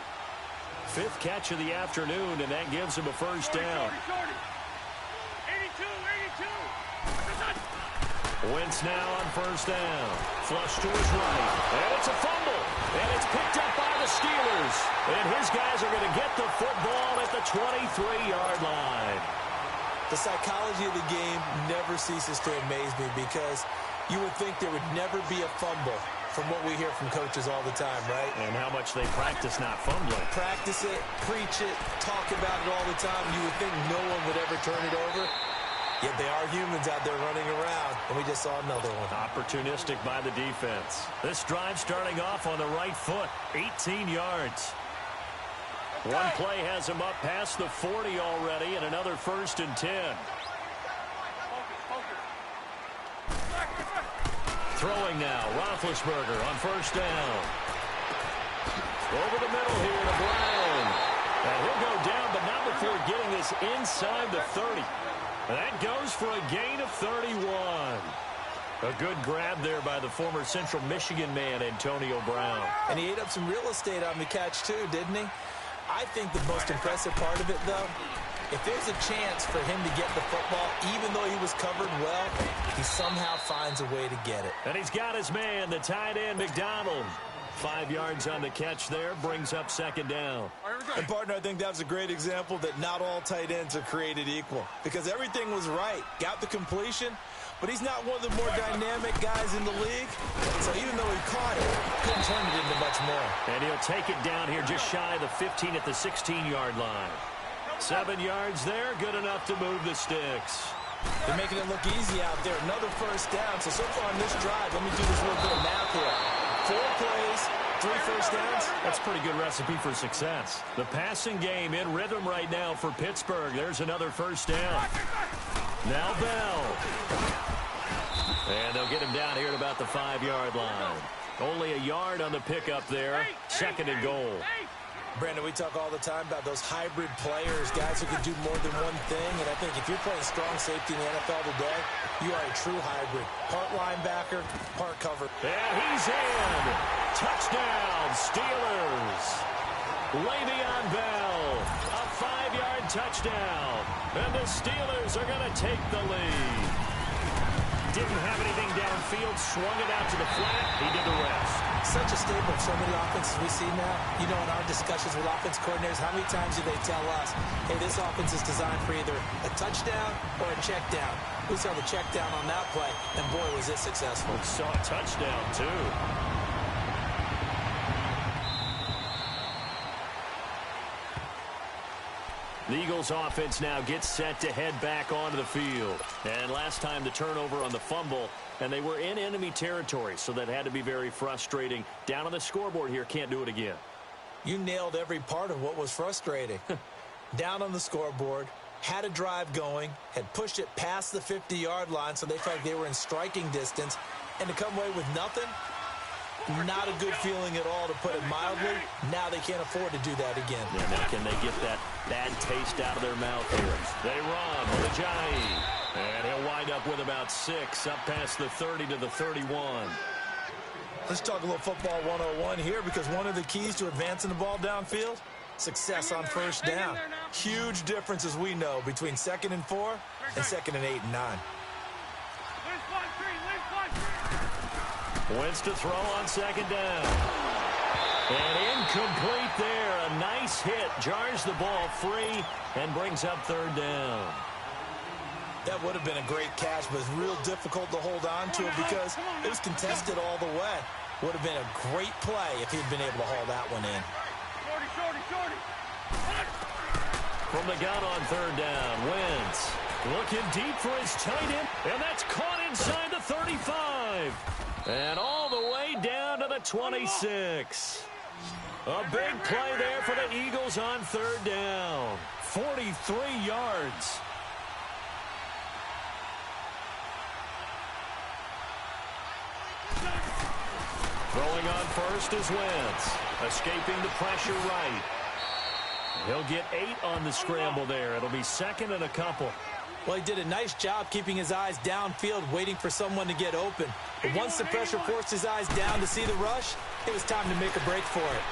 5th catch of the afternoon, and that gives him a first down. 82. Wentz now on first down. Flush to his right. And it's a fumble. And it's picked up by the Steelers. And his guys are going to get the football at the 23-yard line. The psychology of the game never ceases to amaze me, because you would think there would never be a fumble from what we hear from coaches all the time, right? And how much they practice not fumbling. Practice it, preach it, talk about it all the time. You would think no one would ever turn it over. Yet they are humans out there running around, and we just saw another one. Opportunistic by the defense. This drive starting off on the right foot, 18 yards. One play has him up past the 40 already, and another 1st and 10. Throwing now, Roethlisberger on 1st down. Over the middle here to Brown. And he'll go down, but not before getting this inside the 30. And that goes for a gain of 31. A good grab there by the former Central Michigan man, Antonio Brown. And he ate up some real estate on the catch, too, didn't he? I think the most impressive part of it, though, if there's a chance for him to get the football, even though he was covered well, he somehow finds a way to get it. And he's got his man, the tight end, McDonald. 5 yards on the catch there, brings up 2nd down. And, partner, I think that was a great example that not all tight ends are created equal. Because everything was right. Got the completion, but he's not one of the more dynamic guys in the league. So even though he caught it, couldn't turn it into much more. And he'll take it down here just shy of the 15 at the 16-yard line. 7 yards there, good enough to move the sticks. They're making it look easy out there. Another 1st down. So far on this drive, let me do this little bit of math here. 4 plays, 3 1st downs. That's a pretty good recipe for success. The passing game in rhythm right now for Pittsburgh. There's another 1st down. Now Bell. And they'll get him down here at about the 5-yard line. Only a yard on the pickup there. 2nd and goal. Brandon, we talk all the time about those hybrid players, guys who can do more than one thing. And I think if you're playing strong safety in the NFL today, you are a true hybrid. Part linebacker, part cover. Yeah, he's in. Touchdown, Steelers. Le'Veon Bell, a 5-yard touchdown. And the Steelers are going to take the lead. Didn't have anything downfield, swung it out to the flat. He did the rest. Such a staple of so many offenses we see now. You know, in our discussions with offense coordinators, how many times do they tell us, hey, this offense is designed for either a touchdown or a check down. We saw the check down on that play, and boy, was it successful. We saw a touchdown, too. The Eagles offense now gets set to head back onto the field. And last time the turnover on the fumble, and they were in enemy territory, so that had to be very frustrating. Down on the scoreboard here, can't do it again. You nailed every part of what was frustrating. Down on the scoreboard, had a drive going, had pushed it past the 50-yard line, so they felt like they were in striking distance, and to come away with nothing, not a good feeling at all, to put it mildly. Now they can't afford to do that again. Yeah, now can they get that bad taste out of their mouth here? They run with Ajayi. And he'll wind up with about 6, up past the 30 to the 31. Let's talk a little football 101 here, because one of the keys to advancing the ball downfield, success on 1st down. Huge difference, as we know, between 2nd and 4 and 2nd and 8 and 9. Wentz to throw on 2nd down. And incomplete there. A nice hit. Jars the ball free and brings up 3rd down. That would have been a great catch, but it's real difficult to hold on to it because it was contested all the way. Would have been a great play if he'd been able to haul that one in. From the gun on 3rd down, Wentz looking deep for his tight end, and that's caught inside the 35. And all the way down to the 26. A big play there for the Eagles on 3rd down. 43 yards. Throwing on 1st is Wentz. Escaping the pressure right. He'll get 8 on the scramble there. It'll be 2nd and a couple. Well, he did a nice job keeping his eyes downfield, waiting for someone to get open. But once the pressure forced his eyes down to see the rush, it was time to make a break for it.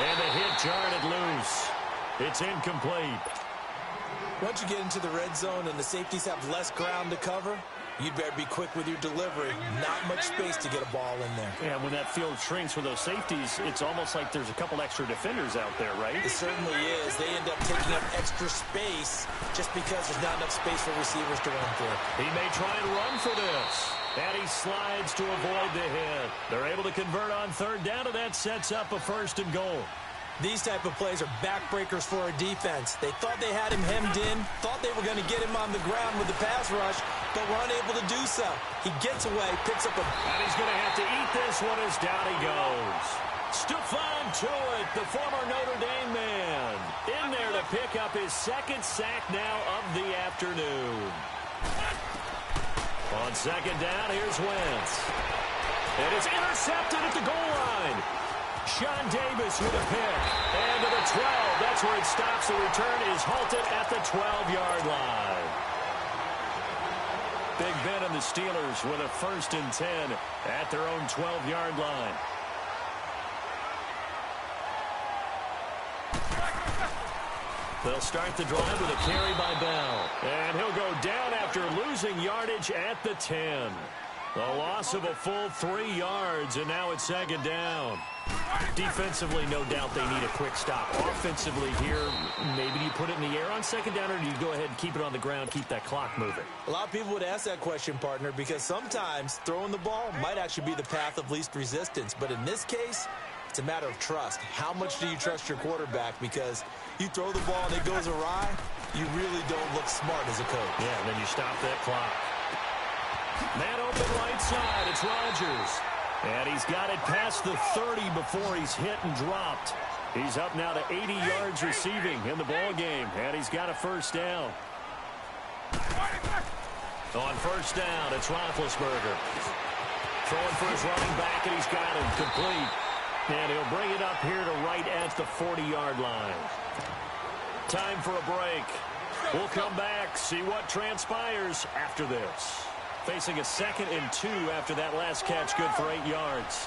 And the hit jarred it loose. It's incomplete. Once you get into the red zone and the safeties have less ground to cover, you'd better be quick with your delivery. Not much space to get a ball in there. Yeah, when that field shrinks with those safeties, it's almost like there's a couple extra defenders out there, right? It certainly is. They end up taking up extra space just because there's not enough space for receivers to run through. He may try and run for this. And he slides to avoid the hit. They're able to convert on 3rd down, and that sets up a 1st and goal. These type of plays are backbreakers for a defense. They thought they had him hemmed in, thought they were going to get him on the ground with the pass rush, but were unable to do so. He gets away, picks up a... And he's going to have to eat this one as down he goes. Stephon Tuitt, the former Notre Dame man, in there to pick up his second sack now of the afternoon. On second down, here's Wentz. It is intercepted at the goal line. Sean Davis with a pick. And to the 12. That's where it stops. The return is halted at the 12-yard line. Big Ben and the Steelers with a 1st and 10 at their own 12-yard line. They'll start the drive with a carry by Bell. And he'll go down after losing yardage at the 10. A loss of a full 3 yards, and now it's second down. Defensively, no doubt they need a quick stop. Offensively here, maybe you put it in the air on second down, or do you go ahead and keep it on the ground, keep that clock moving? A lot of people would ask that question, partner, because sometimes throwing the ball might actually be the path of least resistance. But in this case, it's a matter of trust. How much do you trust your quarterback? Because you throw the ball and it goes awry, you really don't look smart as a coach. Yeah, and then you stop that clock. Man open right side, it's Rodgers. And he's got it past the 30 before he's hit and dropped. He's up now to 80 yards receiving in the ball game, and he's got a first down. On first down, it's Roethlisberger. Throwing for his running back, and he's got him complete. And he'll bring it up here to right at the 40-yard line. Time for a break. We'll come back, see what transpires after this. Facing a 2nd and 2 after that last catch, good for 8 yards.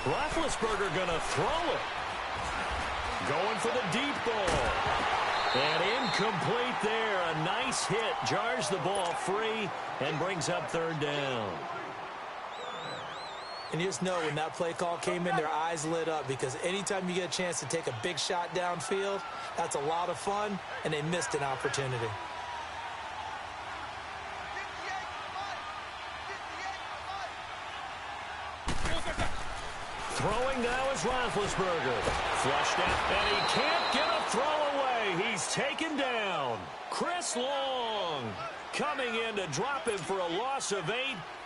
Roethlisberger gonna throw it. Going for the deep ball. And incomplete there. A nice hit. Jars the ball free and brings up 3rd down. And you just know when that play call came in, their eyes lit up, because anytime you get a chance to take a big shot downfield, that's a lot of fun, and they missed an opportunity. Throwing now is Roethlisberger. Flushed out, and he can't get a throw away. He's taken down. Chris Long coming in to drop him for a loss of 8,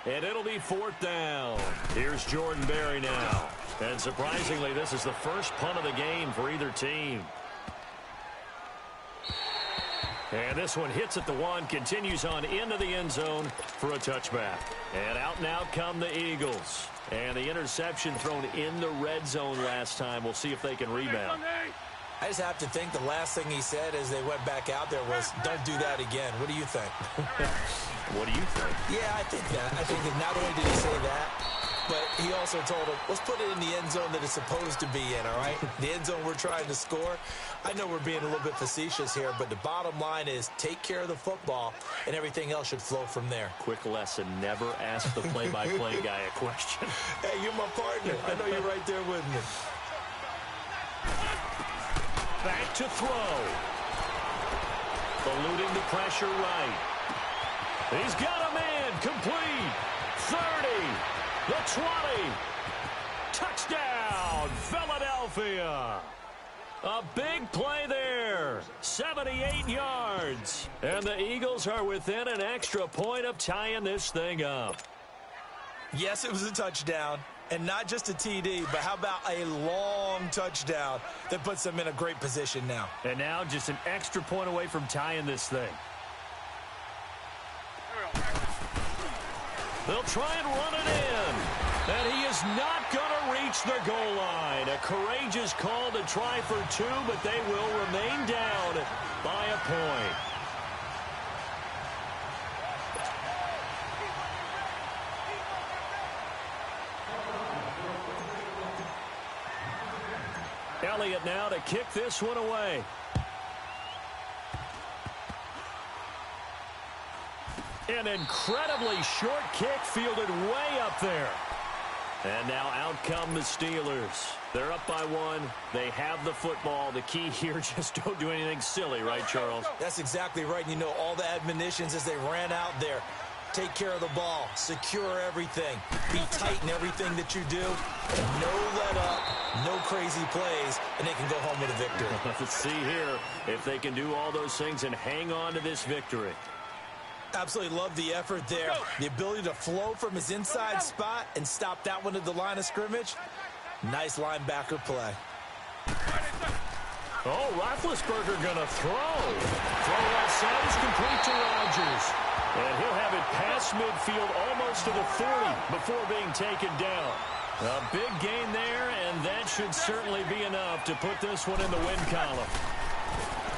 and it'll be 4th down. Here's Jordan Berry now. And surprisingly, this is the first punt of the game for either team. And this one hits at the 1, continues on into the end zone for a touchback. And out and out come the Eagles. And the interception thrown in the red zone last time. We'll see if they can rebound. I just have to think the last thing he said as they went back out there was, don't do that again. What do you think? What do you think? Yeah, I think that. I think that not only did he say that, but he also told him, let's put it in the end zone that it's supposed to be in, all right? The end zone we're trying to score. I know we're being a little bit facetious here, but the bottom line is take care of the football, and everything else should flow from there. Quick lesson, never ask the play-by-play guy a question. Hey, you're my partner. I know you're right there with me. Back to throw. Eluding the pressure right. He's got a man, complete. 30. The 20. Touchdown, Philadelphia. A big play there. 78 yards. And the Eagles are within an extra point of tying this thing up. Yes, it was a touchdown. And not just a TD, but how about a long touchdown that puts them in a great position now. And now just an extra point away from tying this thing. They'll try and run it in. And he is not going to reach the goal line. A courageous call to try for 2, but they will remain down by a point. Elliott now to kick this one away. An incredibly short kick fielded way up there. And now out come the Steelers. They're up by 1. They have the football. The key here, just don't do anything silly, right, Charles? That's exactly right. You know, all the admonitions as they ran out there. take care of the ball, secure everything, be tight in everything that you do, no let up, no crazy plays, and they can go home with a victory. Let's see here if they can do all those things and hang on to this victory. Absolutely love the effort there. The ability to flow from his inside spot and stop that one at the line of scrimmage. Nice linebacker play. Oh, Roethlisberger going to throw. Throw outside is complete to Rodgers. And he'll have it past midfield almost to the 40 before being taken down. A big gain there, and that should certainly be enough to put this one in the win column.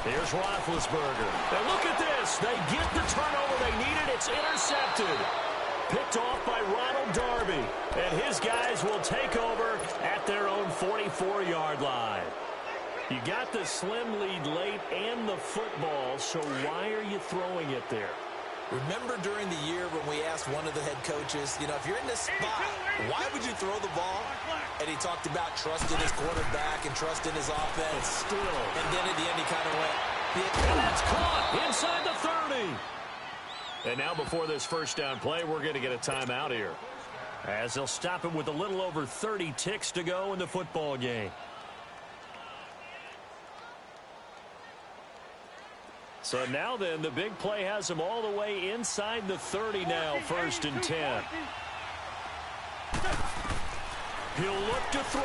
Here's Roethlisberger. And look at this. They get the turnover they needed. It's intercepted. Picked off by Ronald Darby. And his guys will take over at their own 44-yard line. You got the slim lead late and the football, so why are you throwing it there? Remember during the year when we asked one of the head coaches, you know, if you're in this spot, why would you throw the ball? And he talked about trusting his quarterback and trusting his offense. Still. And then at the end he kind of went. And that's caught inside the 30. And now before this first down play, we're going to get a timeout here, as they'll stop it with a little over 30 ticks to go in the football game. So now then, the big play has him all the way inside the 30 now, 1st and 10. He'll look to throw.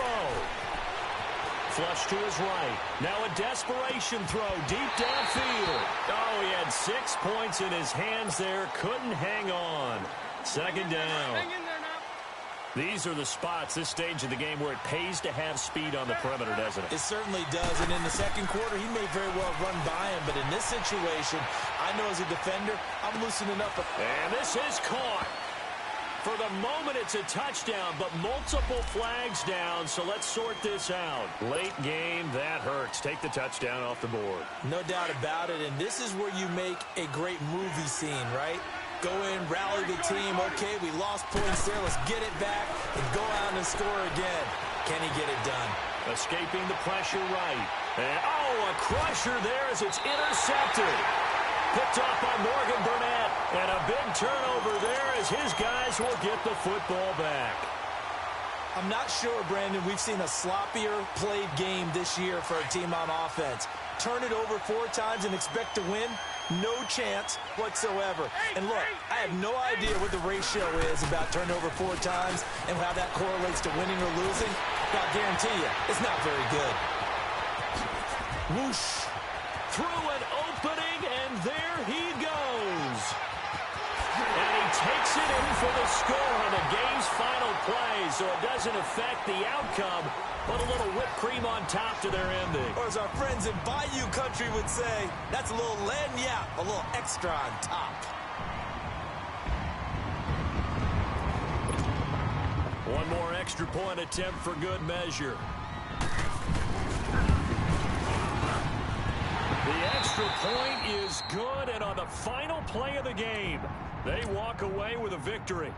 Flush to his right. Now a desperation throw deep downfield. Oh, he had 6 points in his hands there. Couldn't hang on. 2nd down. These are the spots, this stage of the game, where it pays to have speed on the perimeter, doesn't it? It certainly does. And in the second quarter, he may very well run by him. But in this situation, I know as a defender, I'm loosening up. And this is caught. For the moment, it's a touchdown, but multiple flags down, so let's sort this out. Late game, that hurts. Take the touchdown off the board. No doubt about it, and this is where you make a great movie scene, right? Go in, rally the team. Okay, we lost points there. Let's get it back and go out and score again. Can he get it done? Escaping the pressure right. And, oh, a crusher there as it's intercepted. Picked off by Morgan Burnett. And a big turnover there as his guys will get the football back. I'm not sure, Brandon, we've seen a sloppier played game this year for a team on offense. Turn it over 4 times and expect to win? No chance whatsoever. And look, I have no idea what the ratio is about turnover 4 times and how that correlates to winning or losing. But I'll guarantee you, it's not very good. Whoosh. Through an opening, and there he goes. And he takes it in for the score on the game's final play, so it doesn't affect the outcome, but a little whipped cream on top to their ending. Or as our friends in Bayou Country would say, that's a little lagniappe, a little extra on top. One more extra point attempt for good measure. The extra point is good, and on the final play of the game, they walk away with a victory.